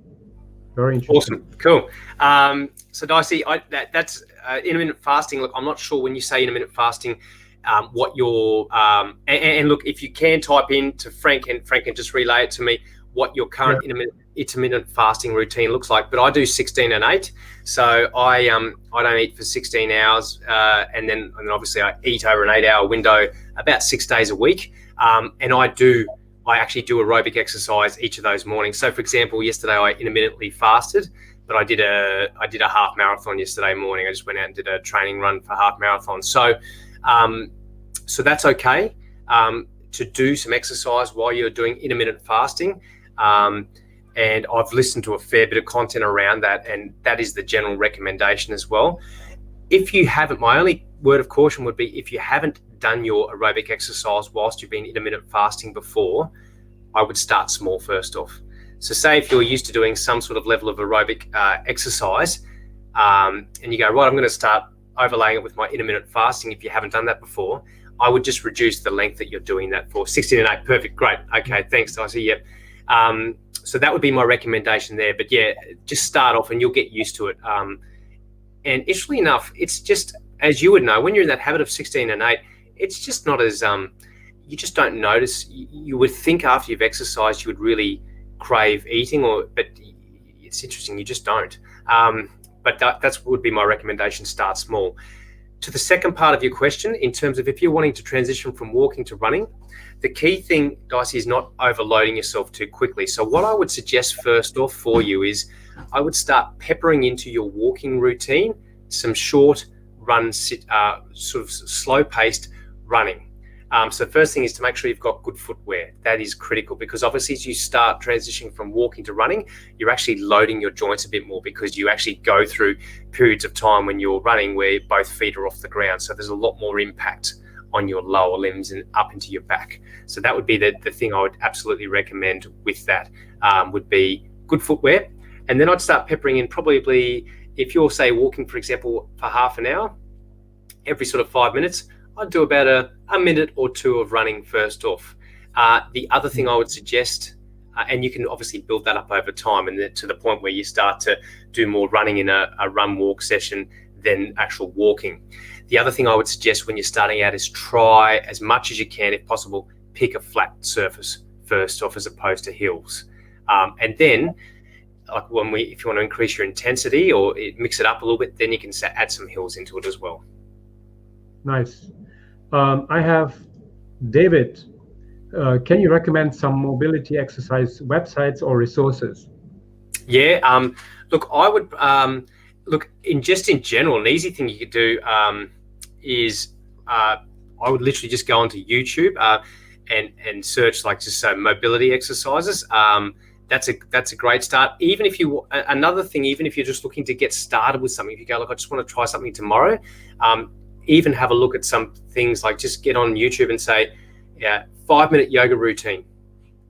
Very interesting. Awesome. Cool. So Dicey, that's intermittent fasting. Look, I'm not sure when you say intermittent fasting, what your and look, if you can type in to Frank and just relay it to me what your current intermittent fasting routine looks like. But I do 16 and 8. So I don't eat for 16 hours, and then obviously I eat over an 8-hour window about 6 days a week. And I actually do aerobic exercise each of those mornings. So for example, yesterday I intermittently fasted, but I did a half marathon yesterday morning. I just went out and did a training run for half marathon. So that's okay to do some exercise while you're doing intermittent fasting. And I've listened to a fair bit of content around that, and that is the general recommendation as well. If you haven't, my only word of caution would be, if you haven't done your aerobic exercise whilst you've been intermittent fasting before, I would start small first off. So say if you're used to doing some sort of level of aerobic exercise, and you go, right, I'm going to start overlaying it with my intermittent fasting. If you haven't done that before, I would just reduce the length that you're doing that for. 16 and 8, perfect, great. Okay, thanks, Dicey. Yep. So that would be my recommendation there. But yeah, just start off and you'll get used to it. And interestingly enough, it's just, as you would know, when you're in that habit of 16 and 8, it's just not as, you just don't notice. You would think after you've exercised, you would really crave eating, but it's interesting, you just don't. But that would be my recommendation, start small. To the second part of your question, in terms of if you're wanting to transition from walking to running, the key thing, Dicey, is not overloading yourself too quickly. So what I would suggest first off for you is I would start peppering into your walking routine some short run, sort of slow-paced running. So first thing is to make sure you've got good footwear. That is critical, because obviously as you start transitioning from walking to running, you're actually loading your joints a bit more, because you actually go through periods of time when you're running where both feet are off the ground. So there's a lot more impact on your lower limbs and up into your back. So that would be the thing I would absolutely recommend with that, would be good footwear. And then I'd start peppering in, probably, if you're, say, walking, for example, for half an hour, every sort of 5 minutes, I'd do about a minute or two of running first off. The other thing I would suggest, and you can obviously build that up over time, and to the point where you start to do more running in a run-walk session than actual walking. The other thing I would suggest when you're starting out is try as much as you can, if possible, pick a flat surface first off as opposed to hills. And then, like if you want to increase your intensity or mix it up a little bit, then you can add some hills into it as well. Nice. I have David. Can you recommend some mobility exercise websites or resources? Yeah. Look, I would look in general. An easy thing you could do is I would literally just go onto YouTube and search mobility exercises. That's a great start. Even if even if you're just looking to get started with something, if you go, look, I just want to try something tomorrow. even have a look at some things like just get on YouTube and say, 5-minute yoga routine,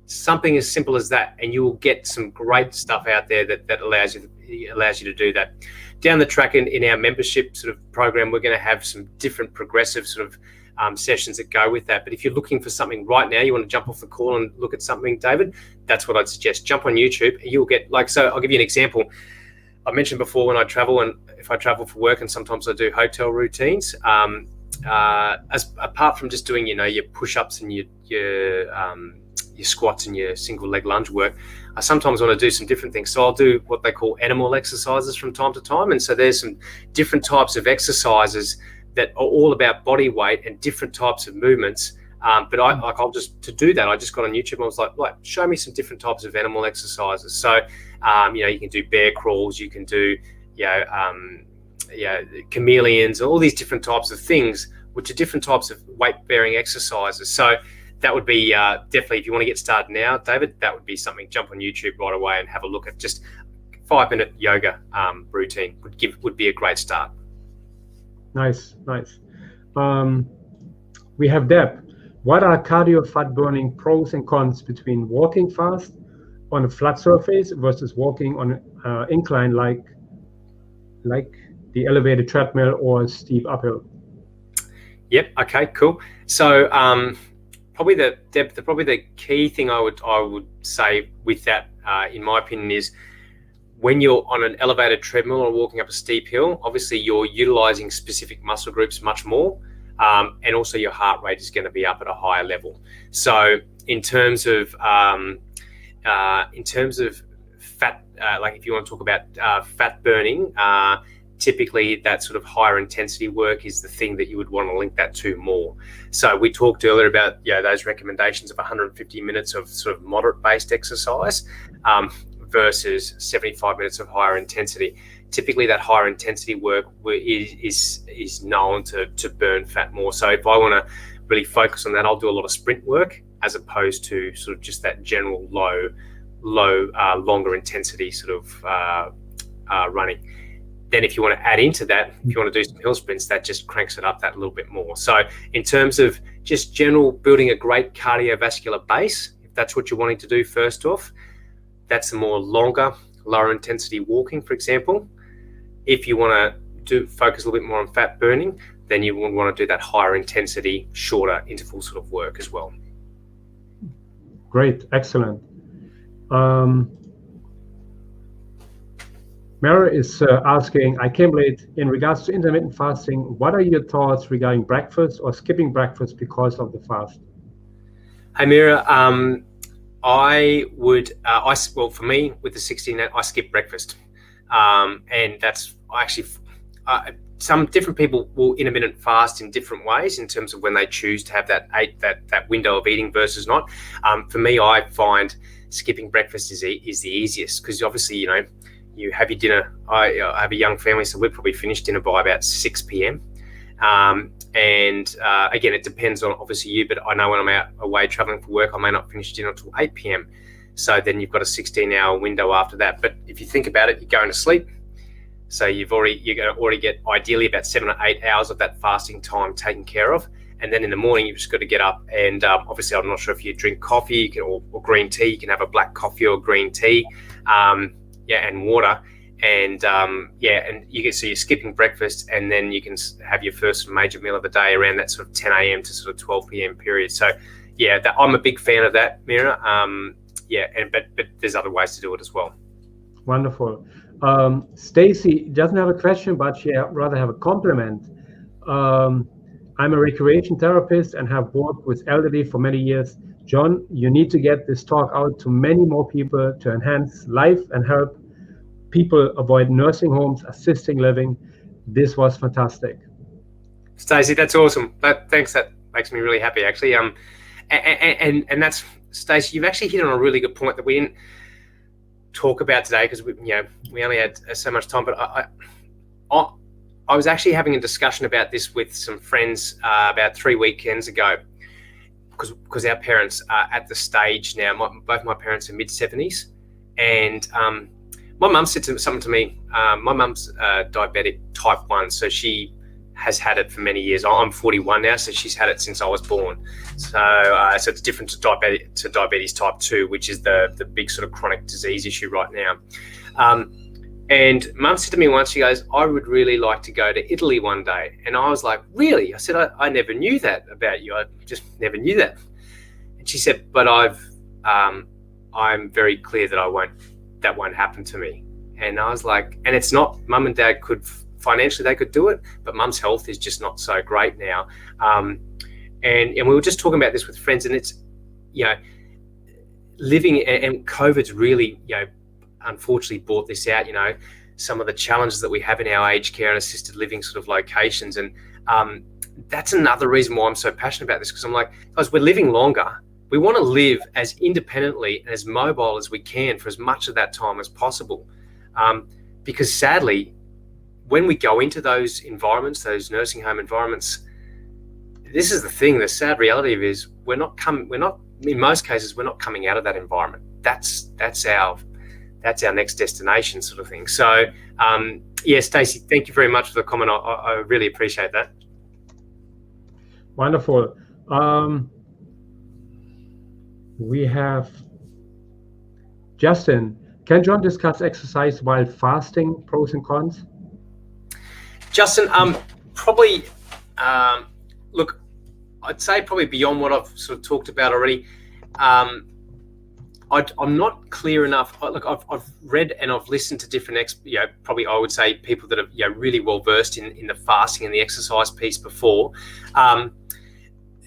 something as simple as that, and you will get some great stuff out there that allows you to do that. Down the track in our membership sort of program, we're going to have some different progressive sort of sessions that go with that. But if you're looking for something right now, you want to jump off the call and look at something, David, that's what I'd suggest. Jump on YouTube. You'll get so I'll give you an example. I mentioned before when I travel, and if I travel for work, and sometimes I do hotel routines, as apart from just doing, your push-ups and your squats and your single leg lunge work, I sometimes want to do some different things. So I'll do what they call animal exercises from time to time. And so there's some different types of exercises that are all about body weight and different types of movements. But to do that, I just got on YouTube and I was like, show me some different types of animal exercises. So, you can do bear crawls, you can do, chameleons, all these different types of things, which are different types of weight-bearing exercises. So that would be definitely, if you want to get started now, David, that would be something. Jump on YouTube right away and have a look at just 5-minute yoga routine would be a great start. Nice. We have Deb. What are cardio fat burning pros and cons between walking fast on a flat surface versus walking on an incline like the elevated treadmill or steep uphill? Yep. Okay. Cool. So probably the key thing I would say with that, in my opinion, is when you're on an elevated treadmill or walking up a steep hill, obviously you're utilizing specific muscle groups much more, and also your heart rate is going to be up at a higher level. So in terms of fat, like if you want to talk about fat burning, typically that sort of higher intensity work is the thing that you would want to link that to more. So we talked earlier about those recommendations of 150 minutes of sort of moderate based exercise versus 75 minutes of higher intensity. Typically that higher intensity work is known to burn fat more. So if I want to really focus on that, I'll do a lot of sprint work as opposed to sort of just that general low longer intensity sort of running. Then if you want to add into that, if you want to do some hill sprints, that just cranks it up that little bit more. So in terms of just general building a great cardiovascular base, if that's what you're wanting to do first off, that's a more longer, lower intensity walking, for example. If you want to focus a little bit more on fat burning, then you would want to do that higher intensity, shorter interval sort of work as well. Great, excellent. Mara is asking, I came late, in regards to intermittent fasting, what are your thoughts regarding breakfast or skipping breakfast because of the fast? Hey Mira, for me with the 16, I skip breakfast, and that's actually some different people will intermittent fast in different ways in terms of when they choose to have that window of eating versus not. For me, I find skipping breakfast is the easiest because obviously you have your dinner. I have a young family, so we'd probably finish dinner by about 6 p.m. And again, it depends on obviously you, but I know when I'm out away traveling for work, I may not finish dinner until 8 p.m. So then you've got a 16-hour window after that. But if you think about it, you're going to sleep. So you're going to already get ideally about 7 or 8 hours of that fasting time taken care of. And then in the morning, you've just got to get up. And obviously, I'm not sure if you drink coffee or green tea. You can have a black coffee or green tea, and water. And and so you're skipping breakfast, and then you can have your first major meal of the day around that sort of 10 a.m. to sort of 12 p.m. period. So I'm a big fan of that, Mira. But there's other ways to do it as well. Wonderful. Stacy doesn't have a question, but she rather have a compliment. I'm a recreation therapist and have worked with elderly for many years. John, you need to get this talk out to many more people to enhance life and help people avoid nursing homes, assisting living. This was fantastic. Stacey, that's awesome. Thanks. That makes me really happy, actually. And that's, Stacey, you've actually hit on a really good point that we didn't talk about today because we only had so much time. But I was actually having a discussion about this with some friends about 3 weekends ago, because our parents are at the stage now. Both my parents are mid-70s, and my mum said something to me. My mum's diabetic type 1, so she has had it for many years. I'm 41 now, so she's had it since I was born. So it's different to diabetes type 2, which is the big sort of chronic disease issue right now. And Mum said to me once, she goes, I would really like to go to Italy one day. And I was like, really? I said, I never knew that about you. I just never knew that. And she said, but I'm very clear that that won't happen to me. And I was like, and it's not, Mum and Dad financially they could do it, but Mum's health is just not so great now. And we were just talking about this with friends, and it's, living, and COVID's really, unfortunately brought this out, some of the challenges that we have in our aged care and assisted living sort of locations. And that's another reason why I'm so passionate about this, because I'm like, guys, we're living longer. We want to live as independently and as mobile as we can for as much of that time as possible. Because sadly, when we go into those environments, those nursing home environments, this is the thing, the sad reality of it is in most cases, we're not coming out of that environment. That's our next destination sort of thing. So, Stacey, thank you very much for the comment. I really appreciate that. Wonderful. We have Justin. Can John discuss exercise while fasting, pros and cons? Justin, probably, look, I'd say probably beyond what I've sort of talked about already. I'm not clear enough. Look, I've read and I've listened to different, probably I would say people that are really well versed in the fasting and the exercise piece before.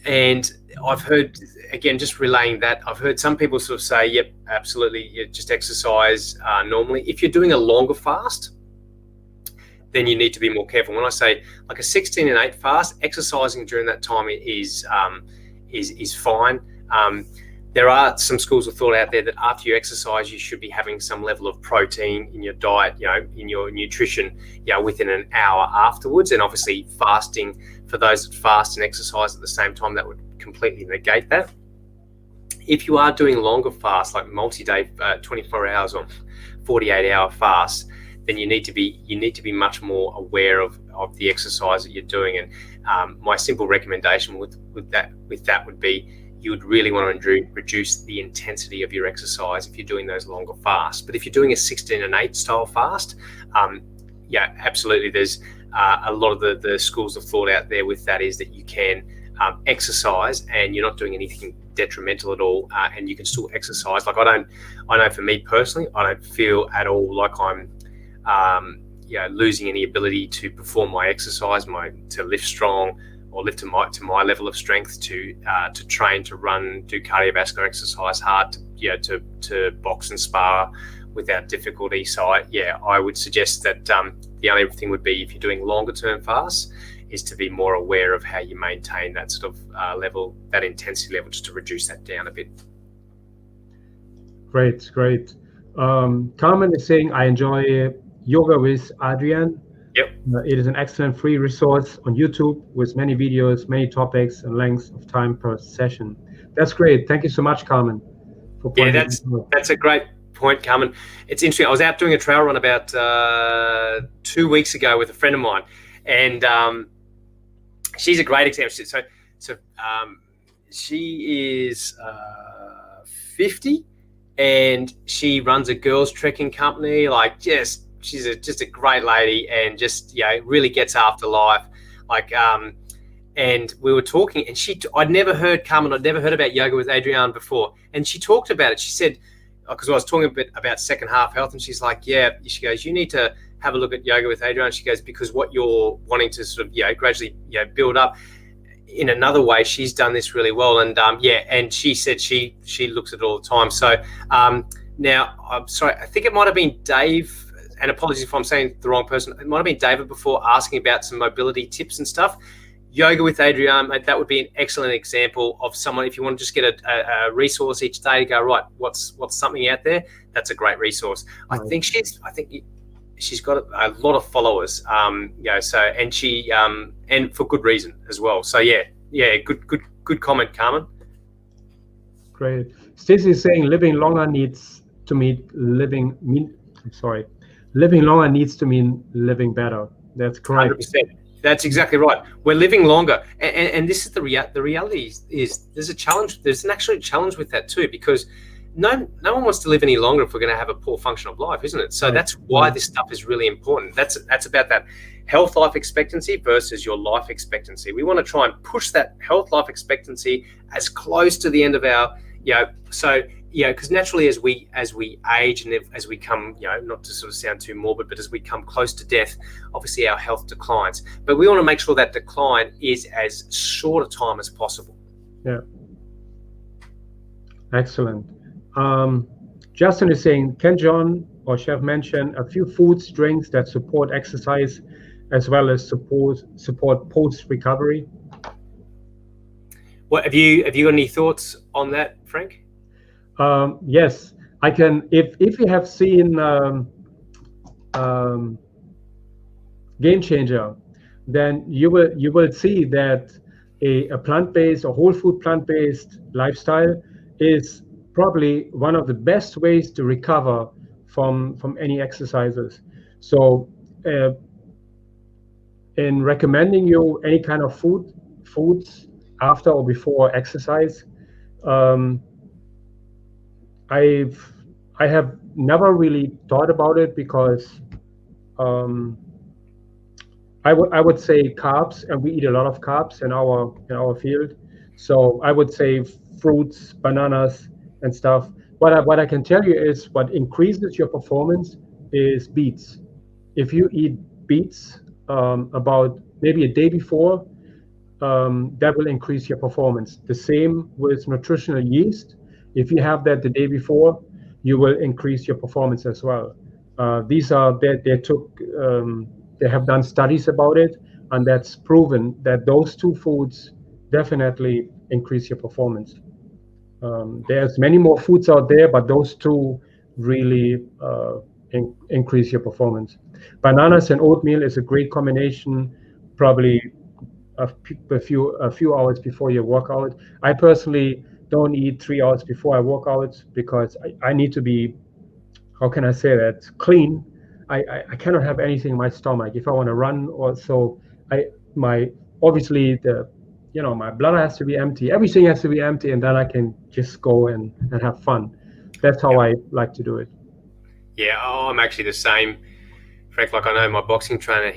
And I've heard, again, just relaying that, I've heard some people sort of say, yep, absolutely, just exercise normally. If you're doing a longer fast, then you need to be more careful. When I say like a 16 and 8 fast, exercising during that time is fine. There are some schools of thought out there that after you exercise, you should be having some level of protein in your diet, in your nutrition, within an hour afterwards. And obviously fasting, for those that fast and exercise at the same time, that would completely negate that. If you are doing longer fasts, like multi-day, 24 hours or 48-hour fasts, then you need to be much more aware of the exercise that you're doing. And my simple recommendation with that would be, you would really want to reduce the intensity of your exercise if you're doing those longer fasts. But if you're doing a 16 and 8 style fast, absolutely. There's a lot of the schools of thought out there with that is that you can exercise and you're not doing anything detrimental at all, and you can still exercise. Like I know for me personally, I don't feel at all like I'm losing any ability to perform my exercise, to lift strong or lift to my level of strength, to train, to run, do cardiovascular exercise hard, to box and spar without difficulty. So I would suggest that the only thing would be, if you're doing longer term fasts, is to be more aware of how you maintain that sort of level, that intensity level, just to reduce that down a bit. Great. Carmen is saying, I enjoy yoga with Adrian. Yep. It is an excellent free resource on YouTube with many videos, many topics, and lengths of time per session. That's great. Thank you so much, Carmen. That's a great point, Carmen. It's interesting. I was out doing a trail run about 2 weeks ago with a friend of mine, and she's a great example. So she is 50, and she runs a girls trekking company. She's just a great lady, and really gets after life. And we were talking, and I'd never heard about yoga with Adrian before, and she talked about it. She said, because I was talking a bit about second half health, and she's like, she goes, you need to have a look at yoga with Adrian. She goes, because what you're wanting to sort of gradually build up in another way, she's done this really well. And and she said she looks at it all the time. So now, I'm sorry, I think it might have been Dave, and apologies if I'm saying the wrong person, it might have been David before, asking about some mobility tips and stuff. Yoga with Adrian, that would be an excellent example of someone, if you want to just get a resource each day to go, right, what's something out there, that's a great resource. Right. I think she's got a lot of followers, and she and for good reason as well. So good comment, Carmen. Great. Stacey is saying living longer needs to mean living longer needs to mean living better. That's correct. 100%. That's exactly right. We're living longer, and this is the reality is there's a challenge. There's an actual challenge with that too, because no one wants to live any longer if we're going to have a poor function of life, isn't it? So that's why this stuff is really important. That's about that health life expectancy versus your life expectancy. We want to try and push that health life expectancy as close to the end of our, because naturally as we age and as we come, not to sort of sound too morbid, but as we come close to death, obviously our health declines. But we want to make sure that decline is as short a time as possible. Yeah. Excellent. Justin is saying, can John or Chef mention a few foods, drinks that support exercise as well as support post-recovery? What have you got any thoughts on that, Frank? Yes, I can. If you have seen Game Changer, then you will see that a plant-based or whole food plant-based lifestyle is probably one of the best ways to recover from any exercises. So in recommending you any kind of foods after or before exercise, I have never really thought about it, because I would say carbs, and we eat a lot of carbs in our field. So I would say fruits, bananas, and stuff. What I can tell you is what increases your performance is beets. If you eat beets about maybe a day before, that will increase your performance. The same with nutritional yeast. If you have that the day before, you will increase your performance as well. They have done studies about it, and that's proven that those two foods definitely increase your performance. There's many more foods out there, but those two really increase your performance. Bananas and oatmeal is a great combination, probably a few hours before your workout. I personally don't eat 3 hours before I work out, because I need to be, how can I say that, clean. I cannot have anything in my stomach if I want to run or so. Obviously my bladder has to be empty. Everything has to be empty, and then I can just go and have fun. That's how I like to do it. Yeah, I'm actually the same, Frank. Like, I know my boxing trainer,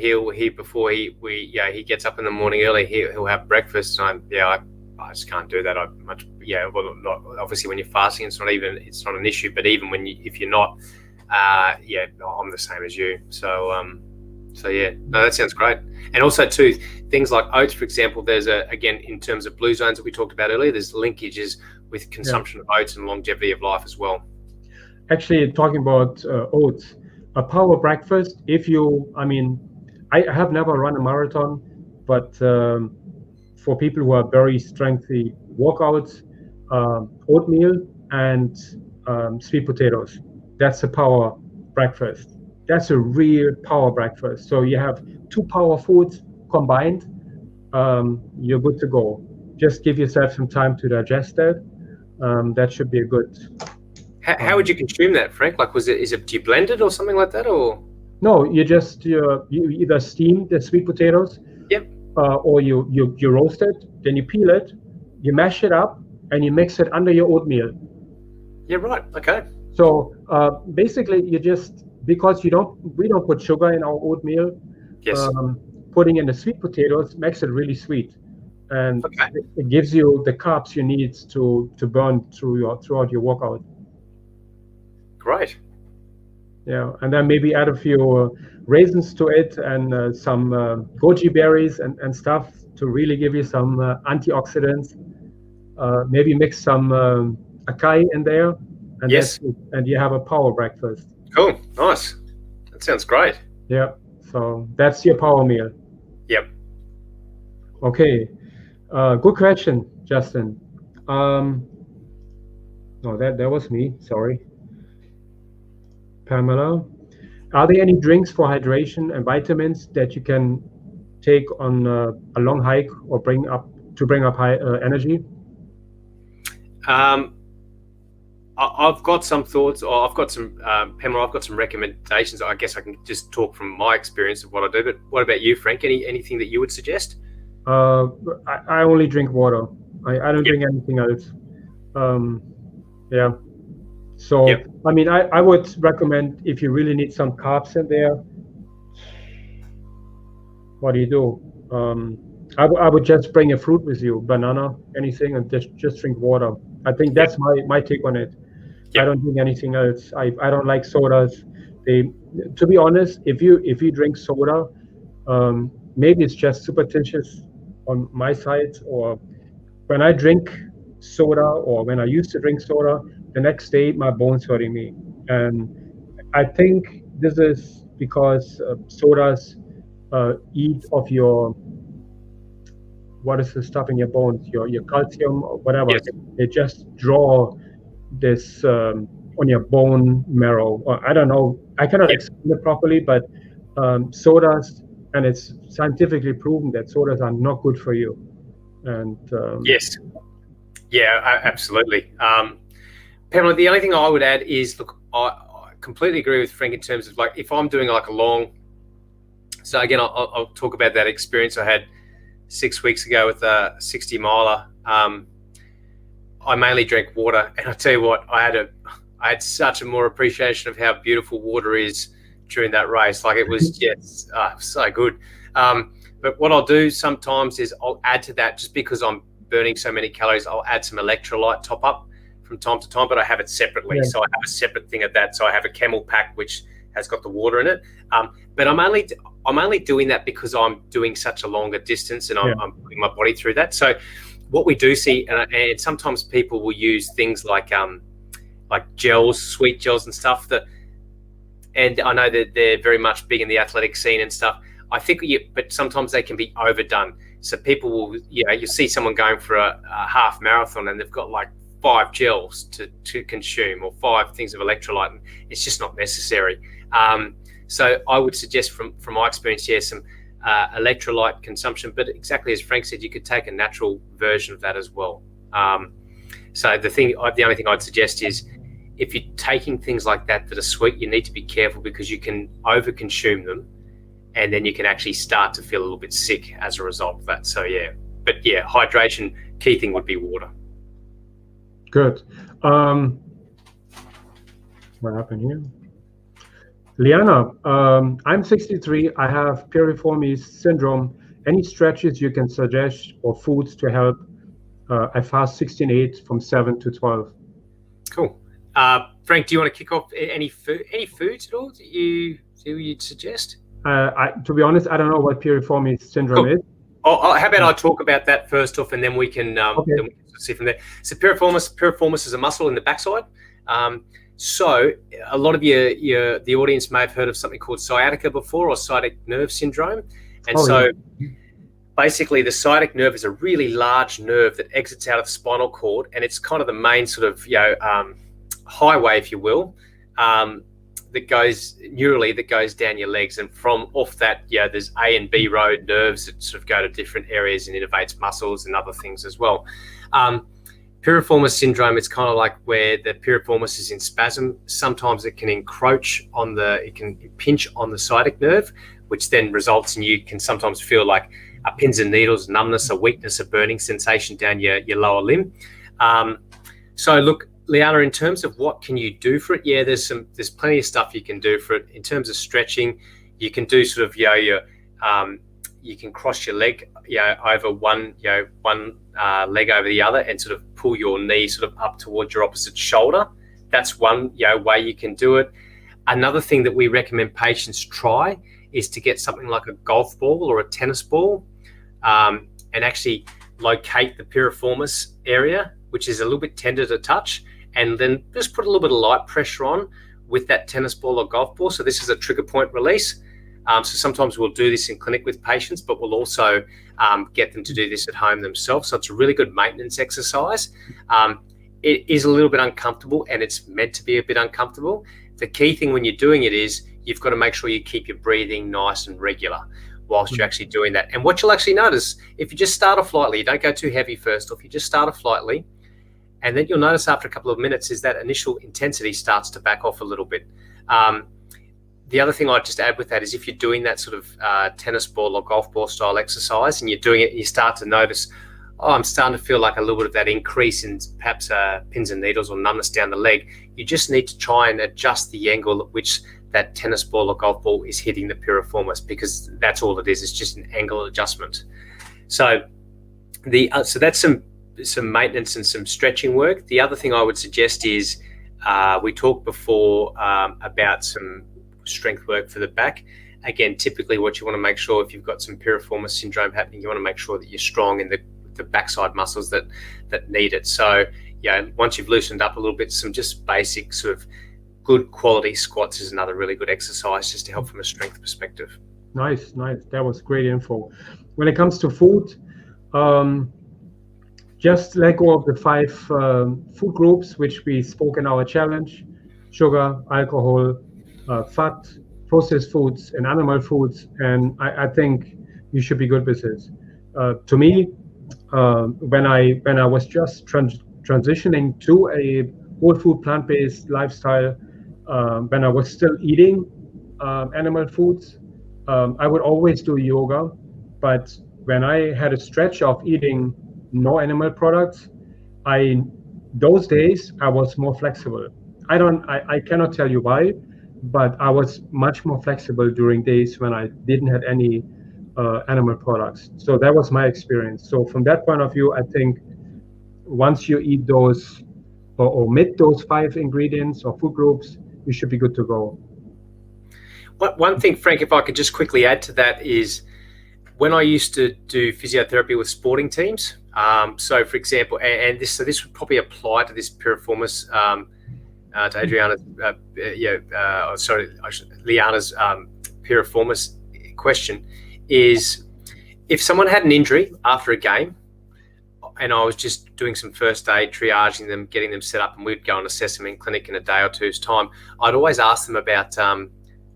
before he gets up in the morning early, he'll have breakfast. And I just can't do that. Obviously when you're fasting, it's not an issue. But even if you're not, I'm the same as you. So that sounds great. And also too, things like oats, for example, there's again, in terms of blue zones that we talked about earlier, there's linkages with consumption of oats and longevity of life as well. Actually, talking about oats, a power breakfast, I have never run a marathon, but for people who are very strengthy workouts, oatmeal and sweet potatoes, that's a power breakfast. That's a real power breakfast. So you have two power foods combined, you're good to go. Just give yourself some time to digest that. That should be a good. How would you consume that, Frank? Like, do you blend it or something like that, or? No, you either steam the sweet potatoes. Yep. Or you roast it, then you peel it, you mash it up, and you mix it under your oatmeal. Yeah, right. Okay. So basically, because we don't put sugar in our oatmeal. Yes. Putting in the sweet potatoes makes it really sweet, and it gives you the carbs you need to burn throughout your workout. Great. Yeah, and then maybe add a few raisins to it, and some goji berries and stuff to really give you some antioxidants. Maybe mix some acai in there, and and you have a power breakfast. Cool, nice. That sounds great. Yeah, so that's your power meal. Yep. Okay, good question, Justin. No, that was me. Sorry. Pamela, are there any drinks for hydration and vitamins that you can take on a long hike or bring up high energy? I've got some thoughts, or I've got some, Pamela, I've got some recommendations. I guess I can just talk from my experience of what I do, but what about you, Frank? Anything that you would suggest? I only drink water. I don't drink anything else. Yeah. So, Yep. I mean, I would recommend, if you really need some carbs in there, what do? I would just bring a fruit with you, banana, anything, and just drink water. I think that's my take on it. Yep. I don't drink anything else. I don't like sodas. To be honest, if you drink soda, maybe it's just superstitious on my side, or when I drink soda, or when I used to drink soda, the next day my bones hurting me, and I think this is because sodas eat of your, what is the stuff in your bones, your calcium or whatever. Yes. They just draw this on your bone marrow, or I don't know, I cannot explain it properly, but sodas, and it's scientifically proven that sodas are not good for you. And yes, yeah, absolutely. Pamela, the only thing I would add is, look, I completely agree with Frank in terms of, like, if I'm doing like a long, so again, I'll talk about that experience I had 6 weeks ago with a 60 miler. I mainly drank water, and I tell you what, I had such a more appreciation of how beautiful water is during that race. Like, it was just so good. But what I'll do sometimes is I'll add to that, just because I'm burning so many calories, I'll add some electrolyte top up from time to time, but I have it separately. Yeah. So I have a separate thing of that. So I have a Camel pack, which has got the water in it. But I'm only doing that because I'm doing such a longer distance, and I'm putting my body through that. So what we do see, and sometimes people will use things like gels, sweet gels and stuff, and I know that they're very much big in the athletic scene and stuff. I think, but sometimes they can be overdone. So people will, you'll see someone going for a half marathon, and they've got like 5 gels to consume, or 5 things of electrolyte, and it's just not necessary. So I would suggest, from my experience, some electrolyte consumption, but exactly as Frank said, you could take a natural version of that as well. So the only thing I'd suggest is, if you're taking things like that are sweet, you need to be careful, because you can overconsume them, and then you can actually start to feel a little bit sick as a result of that. So hydration, key thing would be water. Good. What happened here? Liana, I'm 63. I have piriformis syndrome. Any stretches you can suggest, or foods to help? I fast 16/8 from 7 to 12. Cool. Frank, do you want to kick off any foods at all that you'd suggest? To be honest, I don't know what piriformis syndrome is. How about I talk about that first off, and then we can see from there. So piriformis is a muscle in the backside. So a lot of the audience may have heard of something called sciatica before, or sciatic nerve syndrome. And basically, the sciatic nerve is a really large nerve that exits out of the spinal cord, and it's kind of the main sort of highway, if you will, that goes down your legs, and from off that, there's A and B road nerves that sort of go to different areas and innervates muscles and other things as well. Piriformis syndrome, it's kind of like where the piriformis is in spasm. Sometimes it can encroach it can pinch on the sciatic nerve, which then results in, you can sometimes feel like pins and needles, numbness, a weakness, a burning sensation down your lower limb. So look, Liana, in terms of what can you do for it, there's plenty of stuff you can do for it. In terms of stretching, you can do sort of you can cross your leg over one leg over the other, and sort of pull your knee sort of up towards your opposite shoulder. That's one way you can do it. Another thing that we recommend patients try is to get something like a golf ball or a tennis ball, and actually locate the piriformis area, which is a little bit tender to touch, and then just put a little bit of light pressure on with that tennis ball or golf ball. So this is a trigger point release. So sometimes we'll do this in clinic with patients, but we'll also get them to do this at home themselves. So it's a really good maintenance exercise. It is a little bit uncomfortable, and it's meant to be a bit uncomfortable. The key thing when you're doing it is you've got to make sure you keep your breathing nice and regular whilst you're actually doing that. And what you'll actually notice, if you just start off lightly, you don't go too heavy first off, you just start off lightly, And then you'll notice after a couple of minutes is that initial intensity starts to back off a little bit. The other thing I'd just add with that is if you're doing that sort of tennis ball or golf ball style exercise and you're doing it, you start to notice, oh, I'm starting to feel like a little bit of that increase in perhaps pins and needles or numbness down the leg. You just need to try and adjust the angle at which that tennis ball or golf ball is hitting the piriformis, because that's all it is. It's just an angle adjustment. So that's some maintenance and some stretching work. The other thing I would suggest is we talked before about some strength work for the back. Again, typically what you want to make sure if you've got some piriformis syndrome happening, you want to make sure that you're strong in the backside muscles that need it. So once you've loosened up a little bit, some just basic sort of good quality squats is another really good exercise just to help from a strength perspective. Nice. That was great info. When it comes to food, just let go of the 5 food groups which we spoke in our challenge: sugar, alcohol, fat, processed foods, and animal foods. And I think you should be good with this. To me, when I was just transitioning to a whole food plant-based lifestyle, when I was still eating animal foods, I would always do yoga. But when I had a stretch of eating no animal products, those days I was more flexible. I cannot tell you why, but I was much more flexible during days when I didn't have any animal products. So that was my experience. So from that point of view, I think once you eat those or omit those 5 ingredients or food groups, you should be good to go. One thing, Frank, if I could just quickly add to that, is when I used to do physiotherapy with sporting teams. So, for example, and this would probably apply to this piriformis, to Adriana's, Liana's piriformis question, is if someone had an injury after a game, and I was just doing some first aid, triaging them, getting them set up, and we'd go and assess them in clinic in a day or two's time, I'd always ask them about,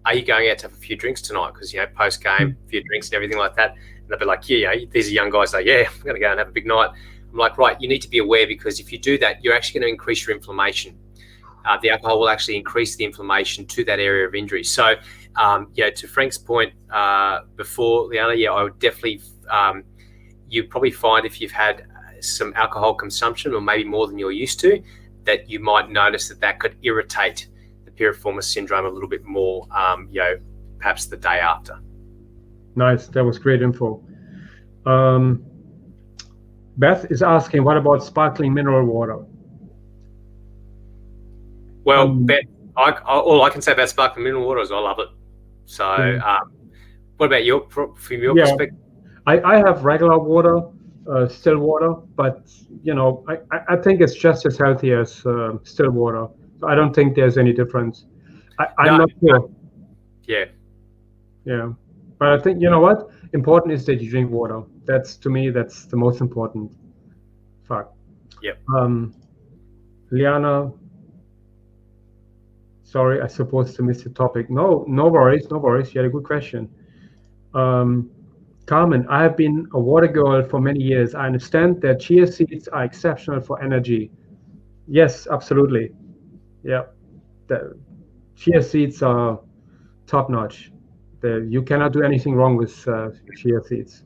are you going out to have a few drinks tonight? Because, post-game, a few drinks and everything like that. And they'd be like, these are young guys. Like, I'm going to go and have a big night. I'm like, right, you need to be aware, because if you do that, you're actually going to increase your inflammation. The alcohol will actually increase the inflammation to that area of injury. So, to Frank's point before, Liana, I would definitely, you probably find if you've had some alcohol consumption, or maybe more than you're used to, that you might notice that could irritate the piriformis syndrome a little bit more, perhaps the day after. Nice, that was great info. Beth is asking, what about sparkling mineral water? Well, Beth, all I can say about sparkling mineral water is I love it. So, what about from your perspective? I have regular water, still water, but I think it's just as healthy as still water. So I don't think there's any difference. I'm not sure. Yeah, but I think what important is that you drink water. To me that's the most important fact. Yep. Liana, sorry, I supposed to miss the topic. No worries. You had a good question. Carmen, I have been a water girl for many years. I understand that chia seeds are exceptional for energy. Yes, absolutely. Yeah, the chia seeds are top notch. You cannot do anything wrong with chia seeds.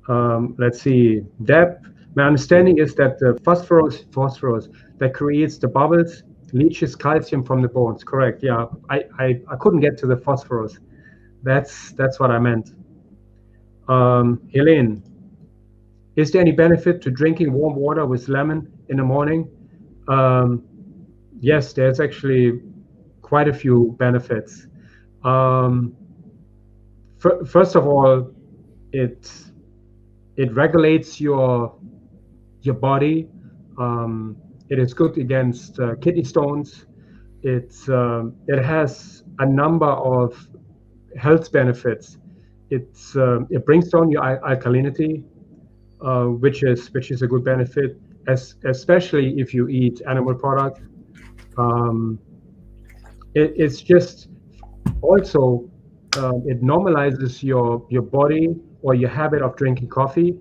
Let's see, Deb, my understanding is that the phosphorus that creates the bubbles leaches calcium from the bones. Correct. Yeah, I couldn't get to the phosphorus. That's what I meant. Helene, is there any benefit to drinking warm water with lemon in the morning? Yes, there's actually quite a few benefits. First of all, it regulates your body. It is good against kidney stones. It has a number of health benefits. It brings down your alkalinity, which is a good benefit, especially if you eat animal products. It's just also it normalizes your body or your habit of drinking coffee.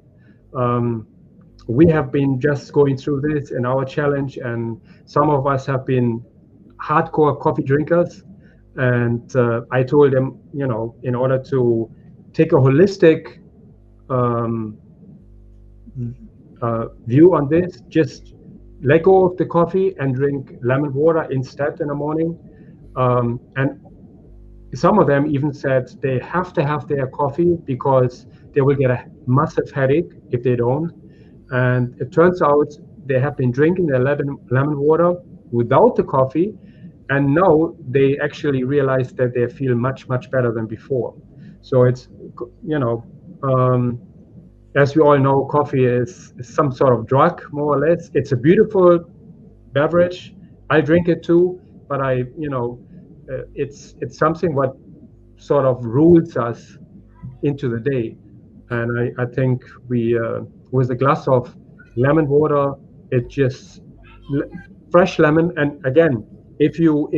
we have been just going through this in our challenge, and some of us have been hardcore coffee drinkers. And I told them, in order to take a holistic view on this, just let go of the coffee and drink lemon water instead in the morning. And some of them even said they have to have their coffee because they will get a massive headache if they don't. And it turns out they have been drinking their lemon water without the coffee, and now they actually realize that they feel much, much better than before. So it's, as we all know, coffee is some sort of drug, more or less. It's a beautiful beverage. I drink it too, but it's something what sort of rules us into the day. And I think we, with a glass of lemon water, it just fresh lemon. And again, if you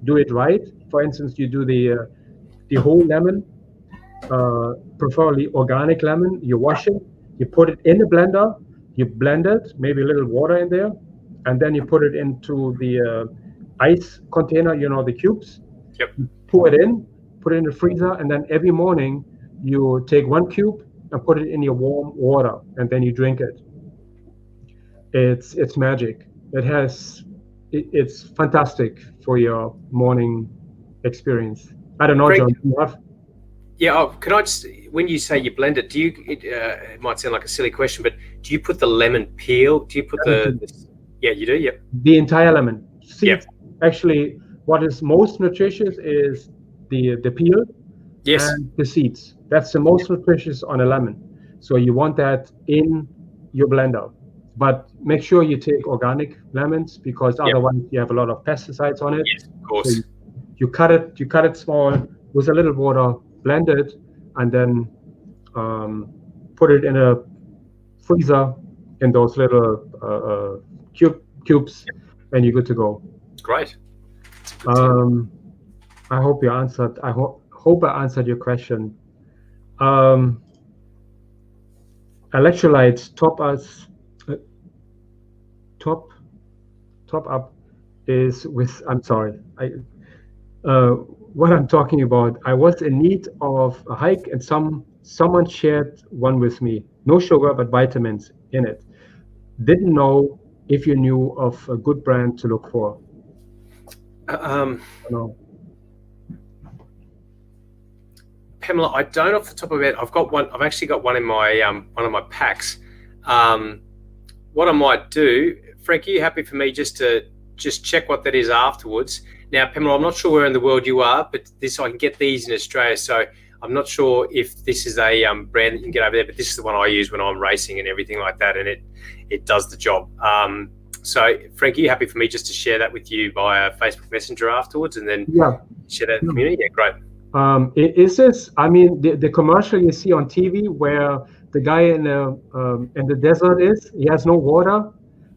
do it right, for instance, you do the whole lemon, preferably organic lemon, you wash it, you put it in the blender, you blend it, maybe a little water in there, and then you put it into the ice container, the cubes. Yep. Pour it in the freezer, and then every morning you take one cube and put it in your warm water, and then you drink it. It's magic. It's fantastic for your morning experience. I don't know, Frank, John, do you have? Yeah, can I just, when you say you blend it, it might sound like a silly question, but do you put the lemon peel? Do you put yeah, you do? Yep. The entire lemon. Seeds. Yep. Actually, what is most nutritious is the peel. Yes. And the seeds. That's the most nutritious on a lemon. So you want that in your blender. But make sure you take organic lemons, because otherwise you have a lot of pesticides on it. Yes, of course. So you cut it small with a little water, blend it, and then put it in a freezer in those little cubes, and you're good to go. Great. I hope you answered. I hope I answered your question. Electrolytes top up is with. I'm sorry. What I'm talking about. I was in need of a hike, and someone shared one with me. No sugar, but vitamins in it. Didn't know if you knew of a good brand to look for. No. Pamela, I don't off the top of my head. I've got one. I've actually got one in my one of my packs. What I might do, Frank, are you happy for me just to check what that is afterwards? Now, Pamela, I'm not sure where in the world you are, but I can get these in Australia. So I'm not sure if this is a brand that you can get over there, but this is the one I use when I'm racing and everything like that, and it does the job. So, Frank, are you happy for me just to share that with you via Facebook Messenger afterwards, and then share that in the community? Yeah, great. Is this? I mean, the commercial you see on TV where the guy in the desert he has no water,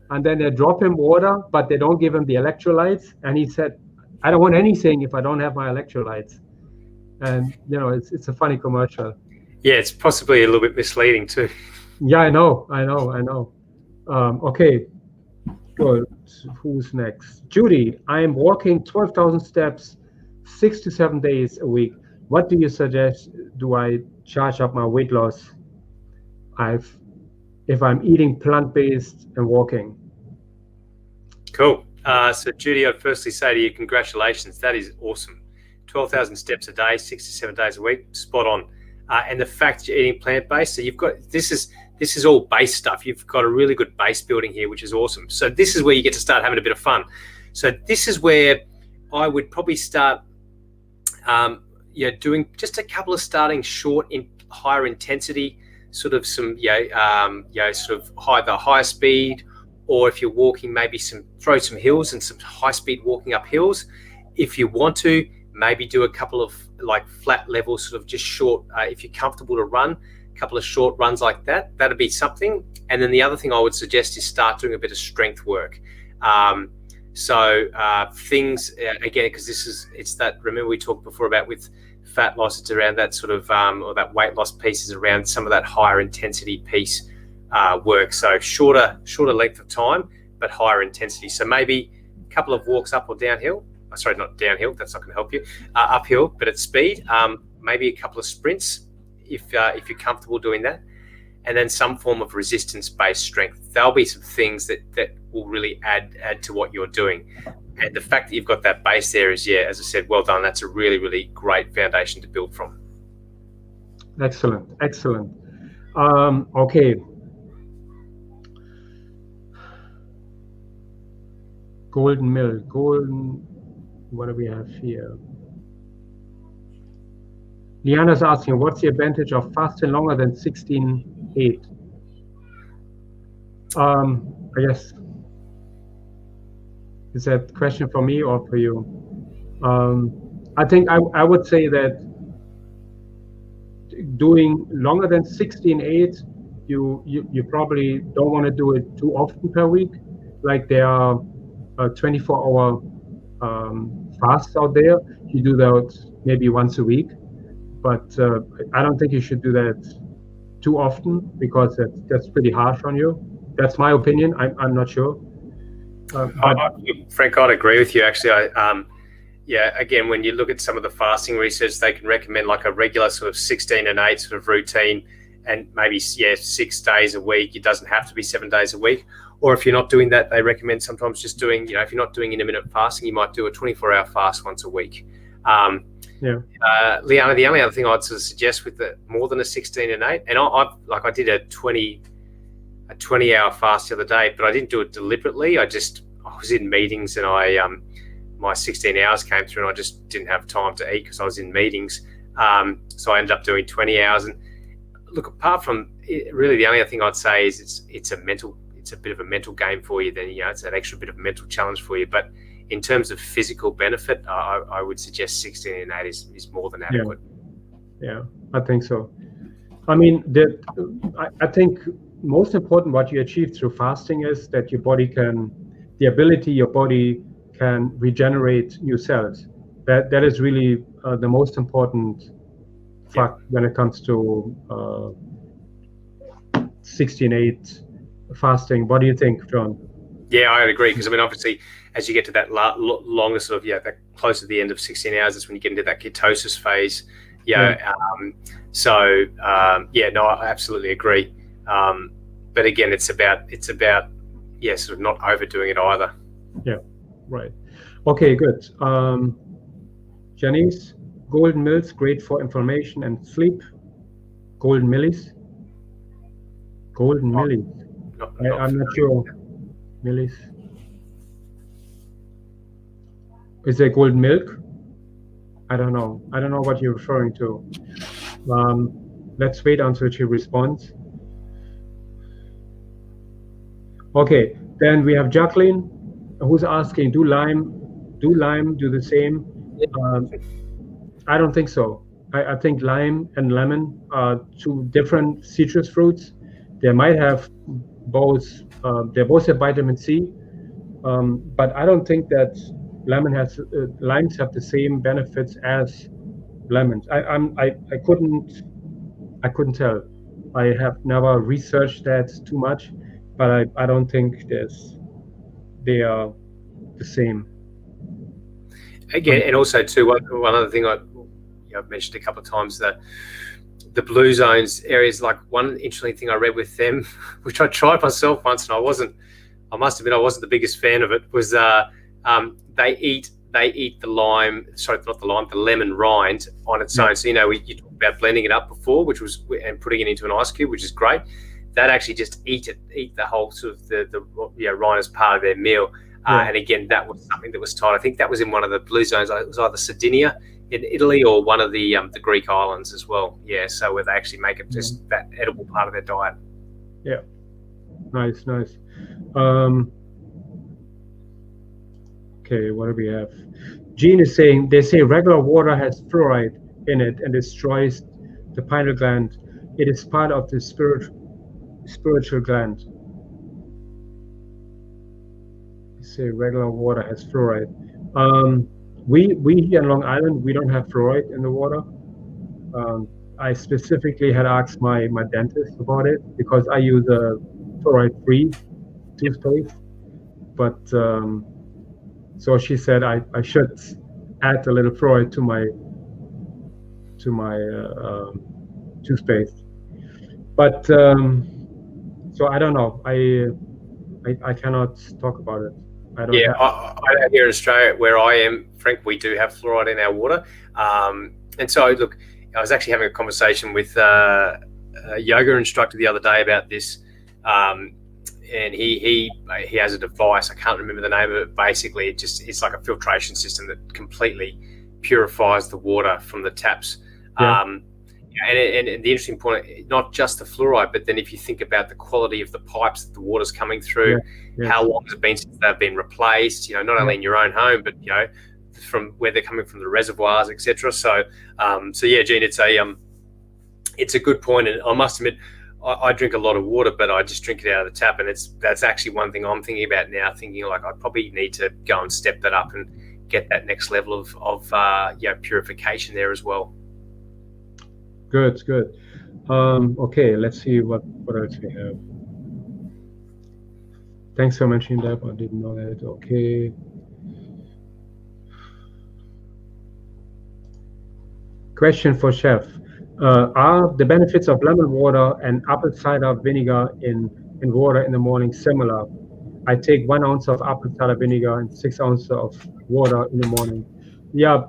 and then they drop him water, but they don't give him the electrolytes, and he said, "I don't want anything if I don't have my electrolytes." And it's a funny commercial. Yeah, it's possibly a little bit misleading too. Yeah, I know. Okay, good. Who's next? Judy, I am walking 12,000 steps 6 to 7 days a week. What do you suggest? Do I charge up my weight loss if I'm eating plant-based and walking? Cool. So Judy, I'd firstly say to you, congratulations. That is awesome. 12,000 steps a day, 6 to 7 days a week, spot on. And the fact that you're eating plant-based, so you've got, this is all base stuff. You've got a really good base building here, which is awesome. So this is where you get to start having a bit of fun. So this is where I would probably start, doing just a couple of starting short in higher intensity, sort of some, sort of either higher speed, or if you're walking, maybe throw some hills and some high speed walking up hills. If you want to, maybe do a couple of like flat level, sort of just short, if you're comfortable to run, a couple of short runs like that, that'd be something. And then the other thing I would suggest is start doing a bit of strength work. Things, again, because it's that, remember we talked before about with fat loss, it's around that sort of, or that weight loss piece is around some of that higher intensity piece. work. So shorter length of time, but higher intensity. So maybe a couple of walks up or downhill. Sorry, not downhill. That's not going to help you. Uphill, but at speed. Maybe a couple of sprints if you're comfortable doing that, and then some form of resistance-based strength. There'll be some things that will really add to what you're doing. And the fact that you've got that base there is, yeah, as I said, well done. That's a really, really great foundation to build from. Excellent. Okay. Golden milk. What do we have here? Liana's asking, what's the advantage of fasting longer than 16:8? I guess, is that a question for me or for you? I think I would say that doing longer than 16:8, you probably don't want to do it too often per week. Like there are 24-hour fasts out there. You do that maybe once a week, but I don't think you should do that too often because that's pretty harsh on you. That's my opinion. I'm not sure. Frank, I'd agree with you. Actually, again, when you look at some of the fasting research, they can recommend like a regular sort of 16 and 8 sort of routine, and maybe 6 days a week. It doesn't have to be 7 days a week. Or if you're not doing that, they recommend sometimes just doing, if you're not doing intermittent fasting, you might do a 24-hour fast once a week. Liana, the only other thing I'd sort of suggest with more than a 16 and 8, and I did a 20-hour fast the other day, but I didn't do it deliberately. I was in meetings and my 16 hours came through and I just didn't have time to eat because I was in meetings. So I ended up doing 20 hours. And look, apart from it, really the only other thing I'd say is it's a bit of a mental game for you. Then it's that extra bit of a mental challenge for you. But in terms of physical benefit, I would suggest 16 and 8 is more than adequate. Yeah, I think so. I mean, I think most important what you achieve through fasting is that your body can regenerate new cells. That is really the most important fact when it comes to 16:8 fasting. What do you think, John? Yeah, I agree, because I mean, obviously, as you get to that longer sort of that close to the end of 16 hours, that's when you get into that ketosis phase. I absolutely agree. But again, it's about sort of not overdoing it either. Yeah, right. Okay, good. Janice, golden milks, great for inflammation and sleep. Golden millis. I'm not sure. Millis. Is there golden milk? I don't know what you're referring to. Let's wait until she responds. Okay, then we have Jacqueline, who's asking, do lime do the same? I don't think so. I think lime and lemon are two different citrus fruits. They might have both. They both have vitamin C, but I don't think that limes have the same benefits as lemons. I couldn't tell. I have never researched that too much, but I don't think they are the same. Again, and also too, one other thing I've mentioned a couple of times, that the blue zones areas, like one interesting thing I read with them, which I tried myself once, and I must admit I wasn't the biggest fan of it, was they eat the lemon rind on its own. So you talked about blending it up before, and putting it into an ice cube, which is great. That actually just eat the whole sort of the rind as part of their meal. And again, that was something that was taught. I think that was in one of the blue zones. It was either Sardinia in Italy or one of the Greek islands as well. Yeah, so where they actually make it just that edible part of their diet. Yeah, nice. Okay, what do we have? Jean is saying, they say regular water has fluoride in it and destroys the pineal gland. It is part of the spiritual gland. They say regular water has fluoride. We here in Long Island, we don't have fluoride in the water. I specifically had asked my dentist about it because I use a fluoride-free toothpaste. But so she said I should add a little fluoride to my toothpaste. But so I don't know. I cannot talk about it. I don't have. I here in Australia, where I am, Frank, we do have fluoride in our water. And so, look, I was actually having a conversation with a yoga instructor the other day about this. And he has a device, I can't remember the name of it. Basically, it's like a filtration system that completely purifies the water from the taps. Yeah. And the interesting point, not just the fluoride, but then if you think about the quality of the pipes that the water's coming through, how long has it been since they've been replaced, not only in your own home, but, from where they're coming from, the reservoirs, etc. So yeah, Gene, it's a good point. And I must admit, I drink a lot of water, but I just drink it out of the tap. And that's actually one thing I'm thinking about now, thinking like I probably need to go and step that up and get that next level of purification there as well. Good. Okay, let's see what else we have. Thanks for mentioning that. I didn't know that. Okay. Question for Chef. Are the benefits of lemon water and apple cider vinegar in water in the morning similar? I take 1 ounce of apple cider vinegar and 6 ounces of water in the morning. Yeah,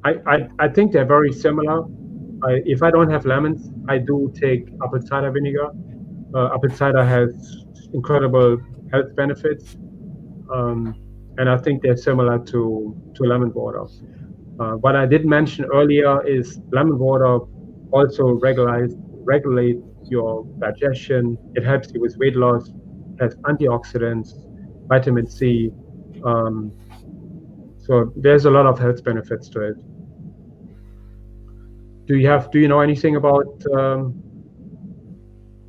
I think they're very similar. If I don't have lemons, I do take apple cider vinegar. Apple cider has incredible health benefits, and I think they're similar to lemon water. What I did mention earlier is lemon water also regulates your digestion. It helps you with weight loss, has antioxidants, vitamin C. So there's a lot of health benefits to it. Do you know anything about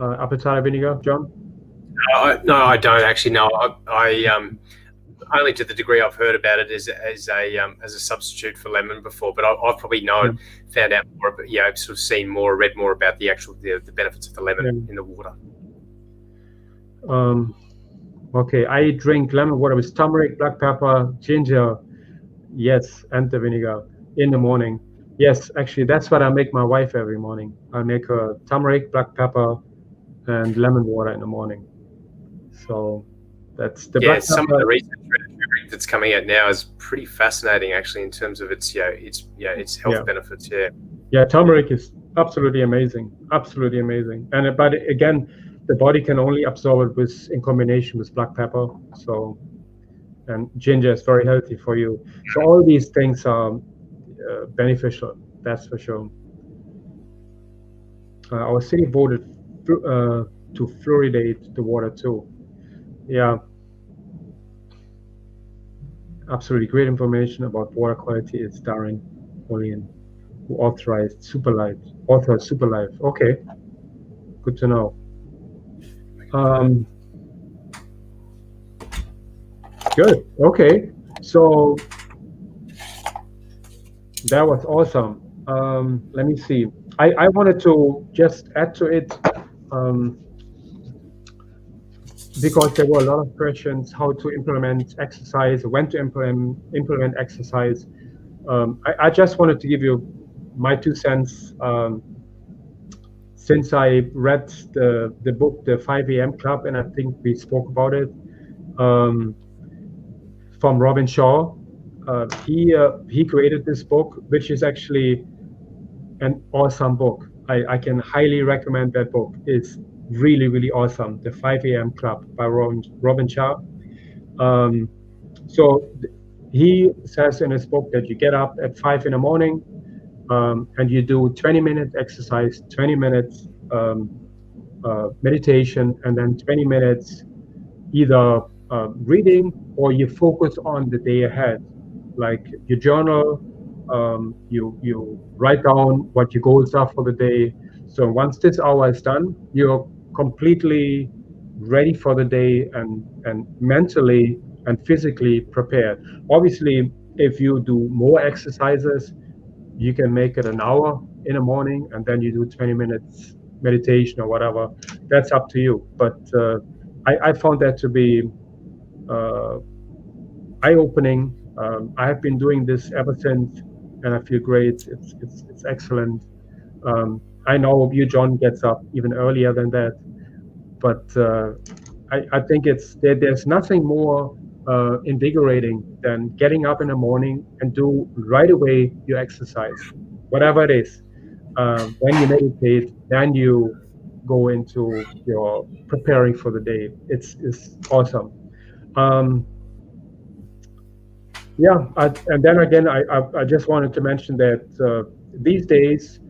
apple cider vinegar, John? No, I don't actually know. I only to the degree I've heard about it as a substitute for lemon before, but I've probably found out more, but I've sort of read more about the benefits of the lemon in the water. Okay, I drink lemon water with turmeric, black pepper, ginger, yes, and the vinegar in the morning. Yes, actually, that's what I make my wife every morning. I make her turmeric, black pepper, and lemon water in the morning. So that's the black some pepper. of the research that's coming out now is pretty fascinating, actually, in terms of its health benefits. Yeah, turmeric is absolutely amazing, and but again, the body can only absorb it in combination with black pepper. So, and ginger is very healthy for you. So all these things are beneficial, that's for sure. Our city voted to fluoridate the water too. Yeah, absolutely great information about water quality. It's Darren Olian, who authorized Superlife. Okay, good to know. Good. Okay, so that was awesome. Let me see. I wanted to just add to it because there were a lot of questions how to implement exercise, when to implement exercise. I just wanted to give you my 2 cents. Since I read the book, the 5 a.m. Club, and I think we spoke about it, from Robin Shaw. He created this book, which is actually an awesome book. I can highly recommend that book. It's really, really awesome. The 5 a.m. Club by Robin Shaw. So he says in his book that you get up at 5 in the morning and you do 20 minutes exercise, 20 minutes meditation, and then 20 minutes either reading or you focus on the day ahead. Like you journal, you write down what your goals are for the day. So once this hour is done, you're completely ready for the day and mentally and physically prepared. Obviously, if you do more exercises, you can make it an hour in the morning, and then you do 20 minutes meditation or whatever. That's up to you. But I found that to be eye-opening. I have been doing this ever since, and I feel great. It's excellent. I know you, John, gets up even earlier than that, but I think there's nothing more invigorating than getting up in the morning and do right away your exercise, whatever it is. When you meditate, then you go into your preparing for the day. It's awesome. And then again, I just wanted to mention that these days,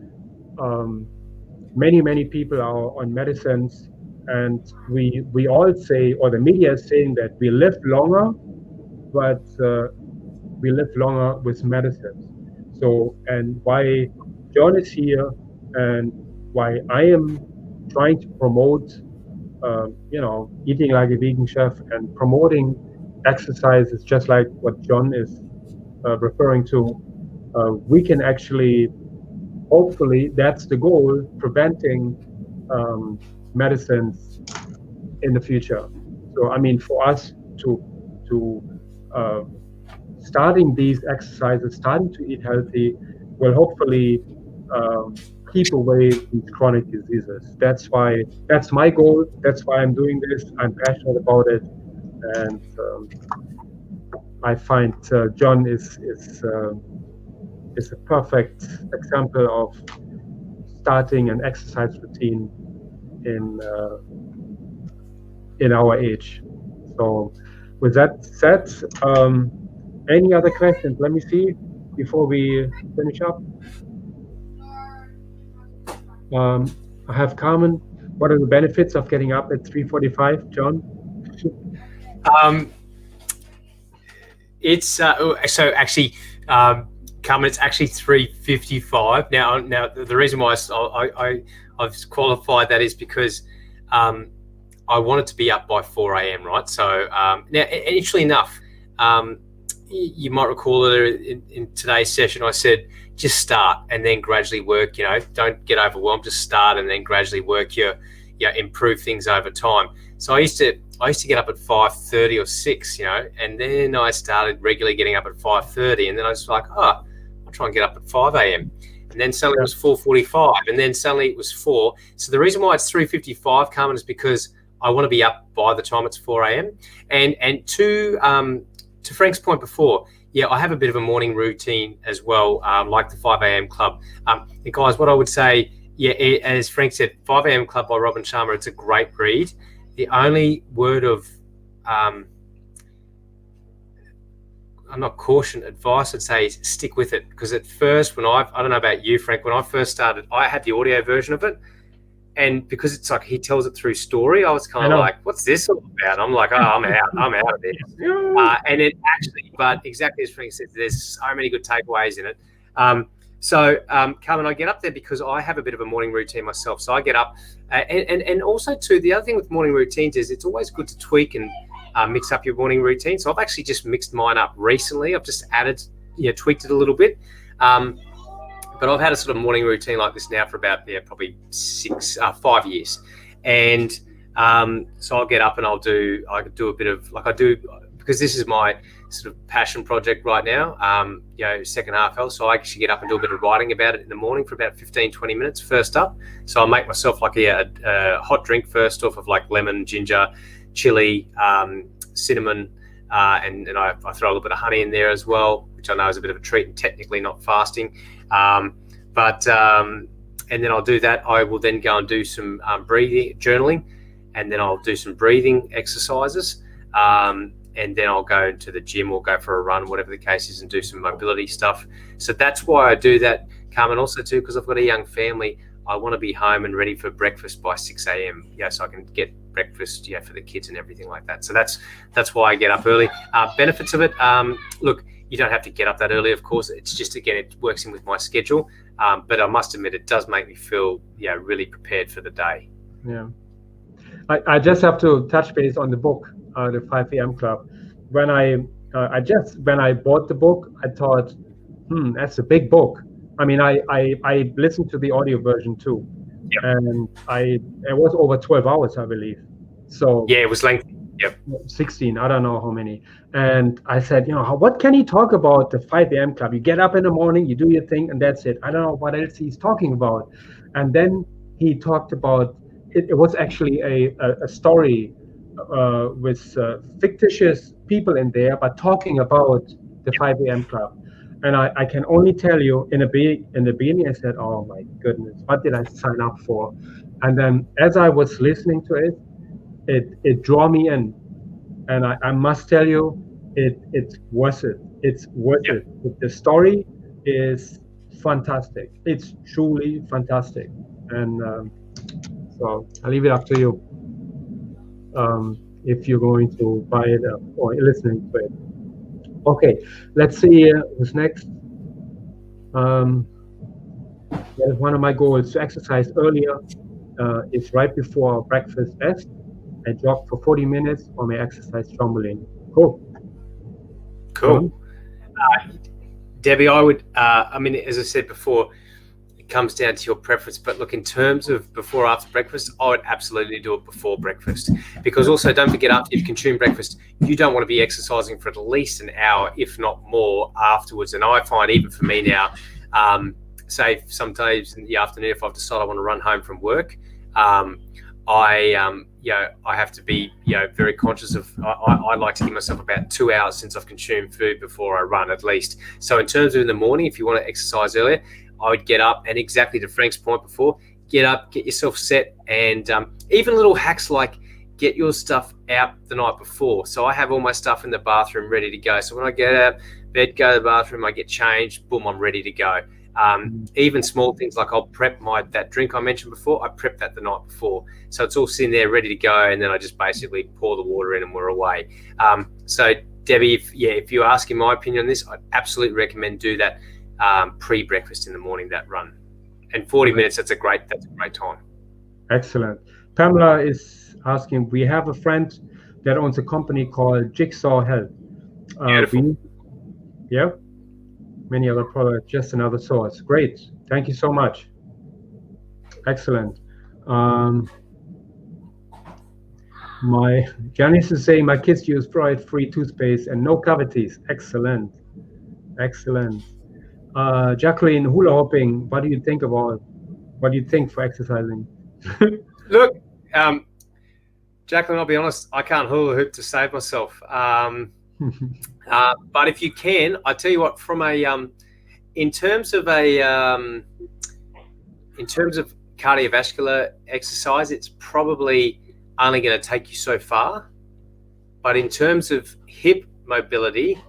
many people are on medicines, and we all say, or the media is saying, that we live longer, but we live longer with medicines. So, and why John is here, and why I am trying to promote, eating like a vegan chef and promoting exercise is just like what John is referring to. We can actually, hopefully, that's the goal, preventing medicines in the future. So, I mean, for us to starting these exercises, starting to eat healthy, will hopefully keep away these chronic diseases. That's my goal. That's why I'm doing this. I'm passionate about it, and I find John is a perfect example of starting an exercise routine in our age. So, with that said, any other questions? Let me see before we finish up. I have Carmen. What are the benefits of getting up at 3:45, John? It's so actually, Carmen, it's actually 3:55 now. The reason why I've qualified that is because I wanted to be up by 4 a.m. right? So now, interestingly enough, you might recall that in today's session I said just start and then gradually work. Don't get overwhelmed. Just start and then gradually work your improve things over time. So I used to get up at 5:30 or 6, and then I started regularly getting up at 5:30, and then I was like, I'll try and get up at 5 a.m. And then suddenly it was 4:45, and then suddenly it was 4. So the reason why it's 3:55, Carmen, is because I want to be up by the time it's 4 a.m. And to Frank's point before, I have a bit of a morning routine as well, like the 5 a.m. Club. And guys, what I would say, as Frank said, 5 a.m. Club by Robin Sharma, it's a great read. The only word of, I'm not caution, advice, I'd say is stick with it. Because at first, I don't know about you, Frank, when I first started, I had the audio version of it. And because it's like he tells it through story, I was kind of like, what's this all about? I'm like, I'm out of this. And it actually, but exactly as Frank said, there's so many good takeaways in it. So, Carmen, I get up there because I have a bit of a morning routine myself. So I get up, and also too, the other thing with morning routines is it's always good to tweak and mix up your morning routine. So I've actually just mixed mine up recently. I've just added, tweaked it a little bit. But I've had a sort of morning routine like this now for about probably 5 years, and so I'll get up and I do a bit of because this is my sort of passion project right now. Second half health, so I actually get up and do a bit of writing about it in the morning for about 15-20 minutes first up. So I'll make myself like a hot drink first off of like lemon, ginger, chili, cinnamon, and I throw a little bit of honey in there as well, which I know is a bit of a treat and technically not fasting. And then I'll do that. I will then go and do some breathing, journaling, and then I'll do some breathing exercises. And then I'll go to the gym or go for a run, whatever the case is, and do some mobility stuff. So that's why I do that, Carmen, also too, because I've got a young family. I want to be home and ready for breakfast by 6 a.m. So I can get breakfast, for the kids and everything like that. So that's why I get up early. Benefits of it, look, you don't have to get up that early, of course. It's just, again, it works in with my schedule. But I must admit, it does make me feel, really prepared for the day. Yeah. I just have to touch base on the book, the 5 a.m. Club. When I bought the book, I thought, that's a big book. I mean, I listened to the audio version too, and it was over 12 hours, I believe. So Yeah, it was lengthy. Yep. 16, I don't know how many. And I said, what can he talk about the 5 a.m. club? You get up in the morning, you do your thing, and that's it. I don't know what else he's talking about. And then he talked about it was actually a story with fictitious people in there, but talking about the 5 a.m. club. And I can only tell you, in the beginning, I said, oh my goodness, what did I sign up for? And then as I was listening to it, it drew me in, and I must tell you, it's worth it. It's worth it. The story is fantastic. It's truly fantastic, and so I leave it up to you if you're going to buy it or listening to it. Okay, let's see who's next. That is one of my goals, to exercise earlier. It's right before breakfast best. I jog for 40 minutes or may exercise trampoline. Cool. Debbie, I would, as I said before, it comes down to your preference. But look, in terms of before or after breakfast, I would absolutely do it before breakfast. Because also, don't forget, after you've consumed breakfast, you don't want to be exercising for at least an hour, if not more, afterwards. And I find, even for me now, say some days in the afternoon, if I've decided I want to run home from work, I have to be, very conscious of, I like to give myself about 2 hours since I've consumed food before I run, at least. So in terms of in the morning, if you want to exercise earlier, I would get up, and exactly to Frank's point before, get up, get yourself set, and even little hacks like get your stuff out the night before. So I have all my stuff in the bathroom ready to go. So when I get out of bed, go to the bathroom, I get changed, boom, I'm ready to go. Even small things like I'll prep that drink I mentioned before, I prep that the night before. So it's all sitting there ready to go, and then I just basically pour the water in and we're away. So Debbie, if you're asking my opinion on this, I'd absolutely recommend do that pre-breakfast in the morning, that run. And 40 minutes, that's a great time. Excellent. Pamela is asking, we have a friend that owns a company called Jigsaw Health. Beautiful. Many other products, just another source. Great. Thank you so much. Excellent. My Janice is saying my kids use fluoride-free toothpaste and no cavities. Excellent. Jacqueline, hula hooping. What do you think for exercising? Look, Jacqueline, I'll be honest, I can't hula hoop to save myself. But if you can, I tell you what, from in terms of cardiovascular exercise, it's probably only going to take you so far. But in terms of hip mobility,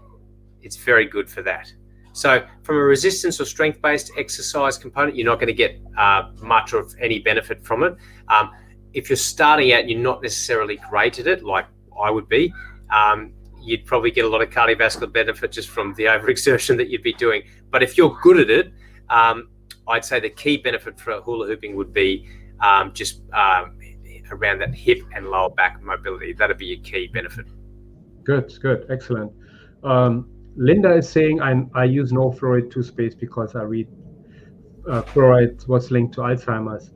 it's very good for that. So from a resistance or strength-based exercise component, you're not going to get much of any benefit from it. If you're starting out and you're not necessarily great at it, like I would be, you'd probably get a lot of cardiovascular benefit just from the overexertion that you'd be doing. But if you're good at it, I'd say the key benefit for hula hooping would be just around that hip and lower back mobility. That'd be a key benefit. Good, excellent. Linda is saying I use no fluoride toothpaste because I read fluoride was linked to Alzheimer's.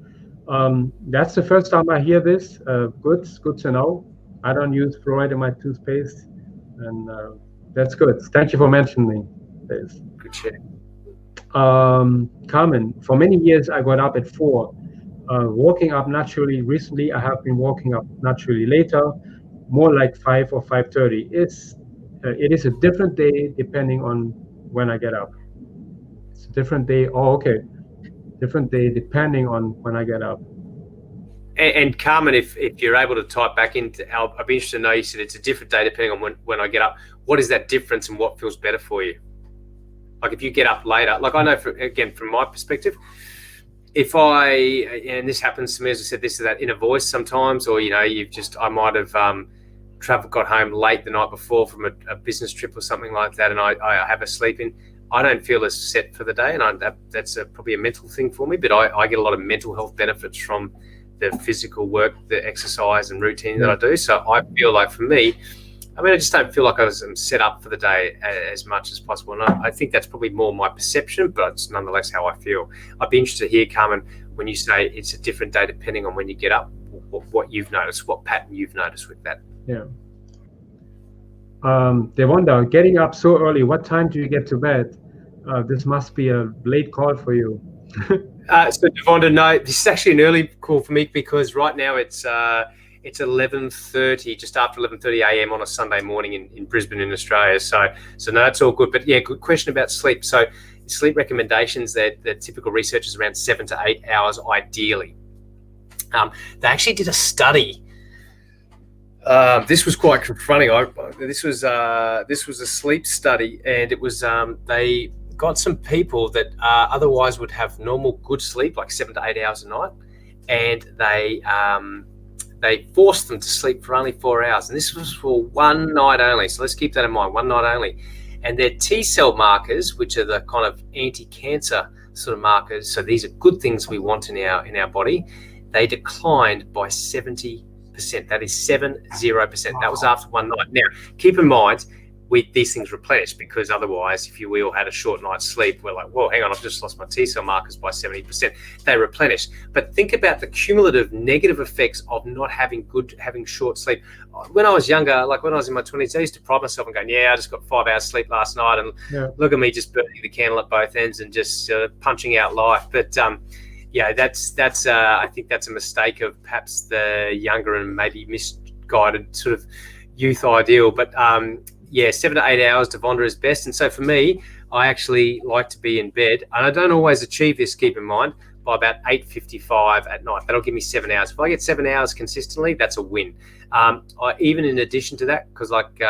That's the first time I hear this. Good to know. I don't use fluoride in my toothpaste. And that's good. Thank you for mentioning this. Good share. Carmen, for many years I got up at 4, walking up naturally. Recently I have been walking up naturally later, more like 5 or 5:30. It is a different day depending on when I get up. It's a different day. Oh, okay. Different day depending on when I get up. And Carmen, if you're able to type back into I'd be interested to know, you said it's a different day depending on when I get up. What is that difference and what feels better for you? Like if you get up later, like I know, from my perspective, if and this happens to me, as I said, this is that inner voice sometimes, or, I might have got home late the night before from a business trip or something like that, and I have a sleep in. I don't feel as set for the day, and that's probably a mental thing for me, but I get a lot of mental health benefits from the physical work, the exercise and routine that I do. So I feel like for me, I mean, I just don't feel like I was set up for the day as much as possible. And I think that's probably more my perception, but it's nonetheless how I feel. I'd be interested to hear, Carmen, when you say it's a different day depending on when you get up, what you've noticed, what pattern you've noticed with that. Yeah. They wonder, getting up so early, what time do you get to bed? This must be a late call for you. So Devonda, no, this is actually an early call for me because right now it's 11:30, just after 11:30 a.m. on a Sunday morning in Brisbane in Australia. So no, it's all good. But yeah, good question about sleep. So sleep recommendations, the typical research is around 7 to 8 hours ideally. They actually did a study. This was quite confronting. This was a sleep study, and it was they got some people that otherwise would have normal good sleep, like 7 to 8 hours a night, and they forced them to sleep for only 4 hours. And this was for one night only. So let's keep that in mind, one night only. And their T cell markers, which are the kind of anti-cancer sort of markers, so these are good things we want in our body, they declined by 70%. That is 70%. That was after one night. Now, keep in mind, these things replenish, because otherwise, if we all had a short night's sleep, we're like, well, hang on, I've just lost my T cell markers by 70%. They replenish. But think about the cumulative negative effects of not having short sleep. When I was younger, like when I was in my 20s, I used to pride myself and going, yeah, I just got 5 hours sleep last night, and look at me just burning the candle at both ends and just punching out life. But yeah, that's I think that's a mistake of perhaps the younger and maybe misguided sort of youth ideal. But yeah, 7 to 8 hours, Devonda, is best. And so for me, I actually like to be in bed, and I don't always achieve this, keep in mind, by about 8:55 at night. That'll give me 7 hours. If I get 7 hours consistently, that's a win. Even in addition to that, because like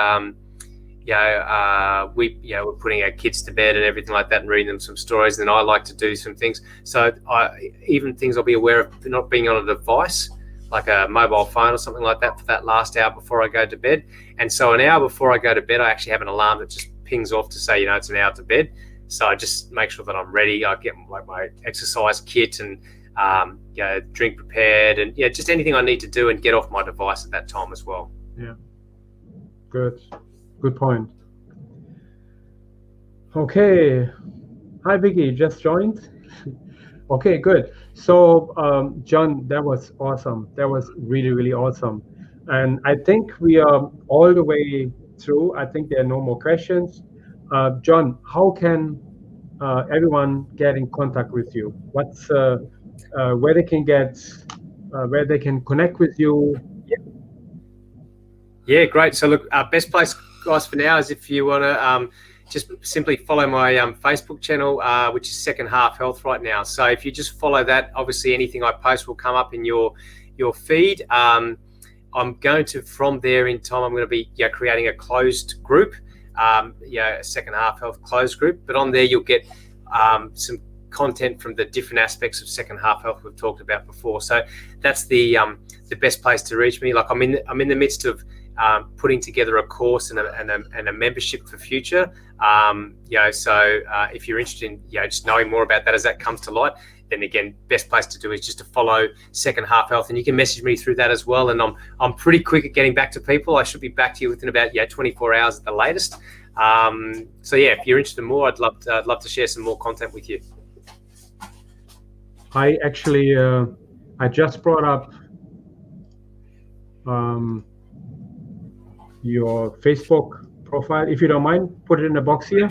we're putting our kids to bed and everything like that, and reading them some stories, and I like to do some things. So even things I'll be aware of not being on a device, like a mobile phone or something like that, for that last hour before I go to bed. And so an hour before I go to bed, I actually have an alarm that just pings off to say, it's an hour to bed. So I just make sure that I'm ready. I get like my exercise kit and drink prepared, and just anything I need to do, and get off my device at that time as well. Yeah, good point. Okay, hi Vicky, just joined. Okay, good. So John, that was awesome. That was really, really awesome. And I think we are all the way through. I think there are no more questions. John, how can everyone get in contact with you? What's where they can connect with you? Yeah, great. So look, best place, guys, for now is if you want to just simply follow my Facebook channel, which is Second Half Health right now. So if you just follow that, obviously anything I post will come up in your feed. I'm going to, from there in time, I'm going to be creating a closed group, a Second Half Health closed group. But on there, you'll get some content from the different aspects of Second Half Health we've talked about before. So that's the best place to reach me. Like I'm in the midst of putting together a course and a membership for future. So if you're interested in just knowing more about that as that comes to light, then again, best place to do is just to follow Second Half Health, and you can message me through that as well. And I'm pretty quick at getting back to people. I should be back to you within about 24 hours at the latest. So yeah, if you're interested in more, I'd love to share some more content with you. I actually I just brought up your Facebook profile. If you don't mind, put it in the box here.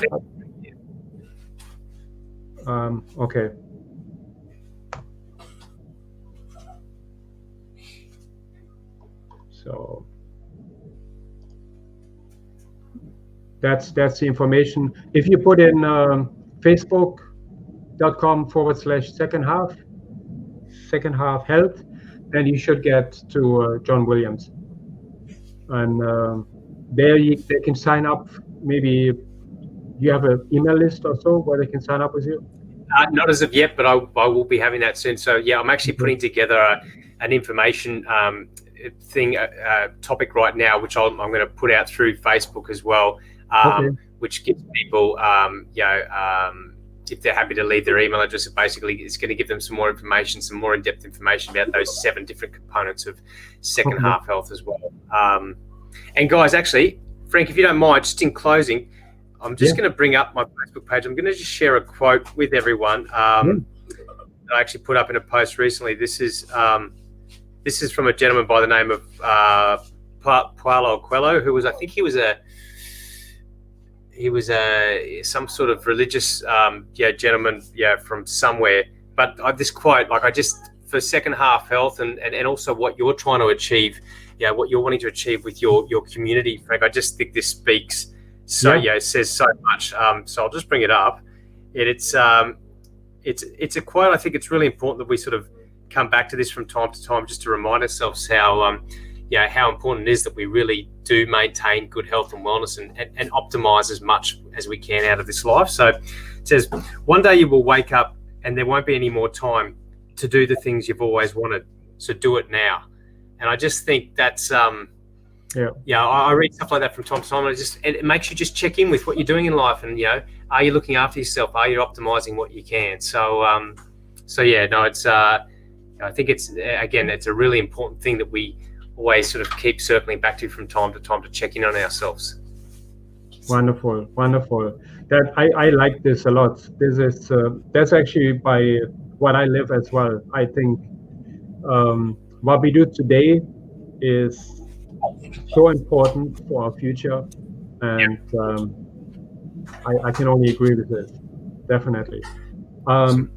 Okay. So that's the information. If you put in facebook.com/second half health, then you should get to John Williams. And there they can sign up. Maybe you have an email list or so where they can sign up with you? Not as of yet, but I will be having that soon. So yeah, I'm actually putting together an information topic right now, which I'm going to put out through Facebook as well, which gives people, if they're happy to leave their email address, basically it's going to give them some more information, some more in-depth information about those 7 different components of Second Half Health as well. And guys, actually, Frank, if you don't mind, just in closing, I'm just going to bring up my Facebook page. I'm going to just share a quote with everyone that I actually put up in a post recently. This is from a gentleman by the name of Paulo Coelho, who was, I think he was some sort of religious gentleman from somewhere. But this quote, for second half health and also what you're trying to achieve, what you're wanting to achieve with your community, Frank, I just think this speaks it says so much. So I'll just bring it up. It's a quote. I think it's really important that we sort of come back to this from time to time, just to remind ourselves how important it is that we really do maintain good health and wellness and optimize as much as we can out of this life. So it says, one day you will wake up and there won't be any more time to do the things you've always wanted. So do it now. And I just think that's, I read stuff like that from time to time. And it makes you just check in with what you're doing in life. And, are you looking after yourself? Are you optimizing what you can? I think it's a really important thing that we always sort of keep circling back to from time to time to check in on ourselves. Wonderful. That I like this a lot. This is that's actually by what I live as well. I think what we do today is so important for our future, and I can only agree with this, definitely.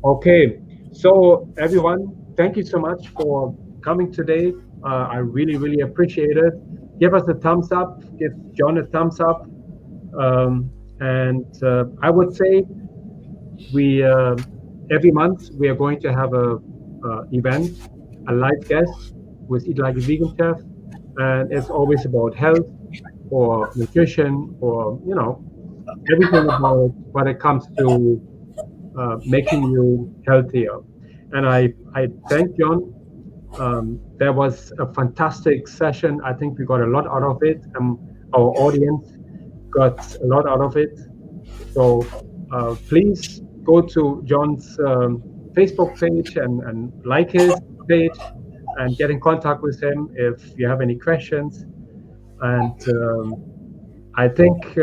Okay, so everyone, thank you so much for coming today. I really, really appreciate it. Give us a thumbs up, give John a thumbs up. I would say we every month we are going to have a event, a live guest with Eat Like a Vegan Chef, and it's always about health or nutrition or everything about when it comes to making you healthier. And I thank John. There was a fantastic session. I think we got a lot out of it. Our audience got a lot out of it. So please go to John's Facebook page and like his page and get in contact with him if you have any questions. And I think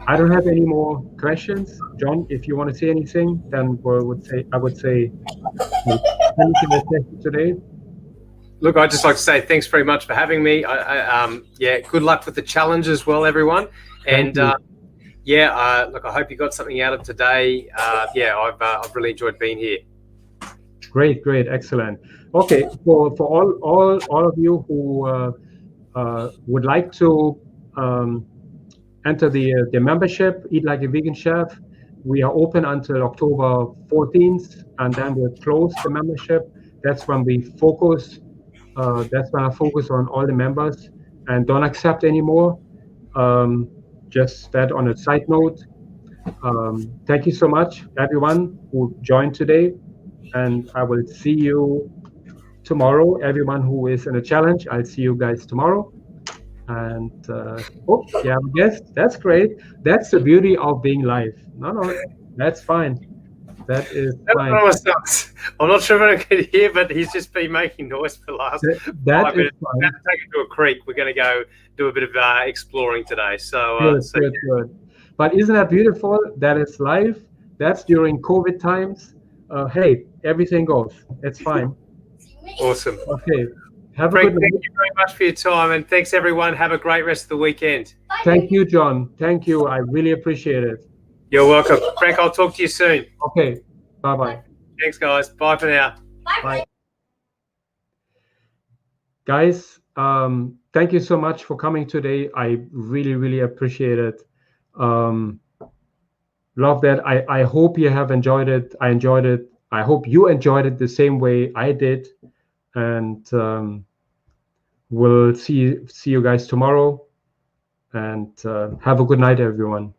I don't have any more questions. John, if you want to say anything, then I would say anything I said today. Look, I'd just like to say thanks very much for having me. Good luck with the challenge as well, everyone. And look, I hope you got something out of today. I've really enjoyed being here. Great, excellent. Okay, for all of you who would like to enter the membership, Eat Like a Vegan Chef, we are open until October 14th, and then we'll close the membership. That's when we focus. That's when I focus on all the members and don't accept anymore. Just that on a side note. Thank you so much, everyone who joined today, and I will see you tomorrow. Everyone who is in a challenge, I'll see you guys tomorrow. And you have a guest. That's great. That's the beauty of being live. No, that's fine. That is fine. I'm not sure if I can hear, but he's just been making noise for the last 5 minutes. We're going to take him to a creek. We're going to go do a bit of exploring today. So, good. But isn't that beautiful? That is live. That's during COVID times. Hey, everything goes. It's fine. Awesome. Okay. Have Frank, a good night. Thank you very much for your time, and thanks everyone. Have a great rest of the weekend. Thank you, John. Thank you. I really appreciate it. You're welcome. Frank, I'll talk to you soon. Okay. Bye-bye. Thanks, guys. Bye for now. Bye. Guys, thank you so much for coming today. I really, really appreciate it. Love that. I hope you have enjoyed it. I enjoyed it. I hope you enjoyed it the same way I did. And we'll see you guys tomorrow. And have a good night, everyone.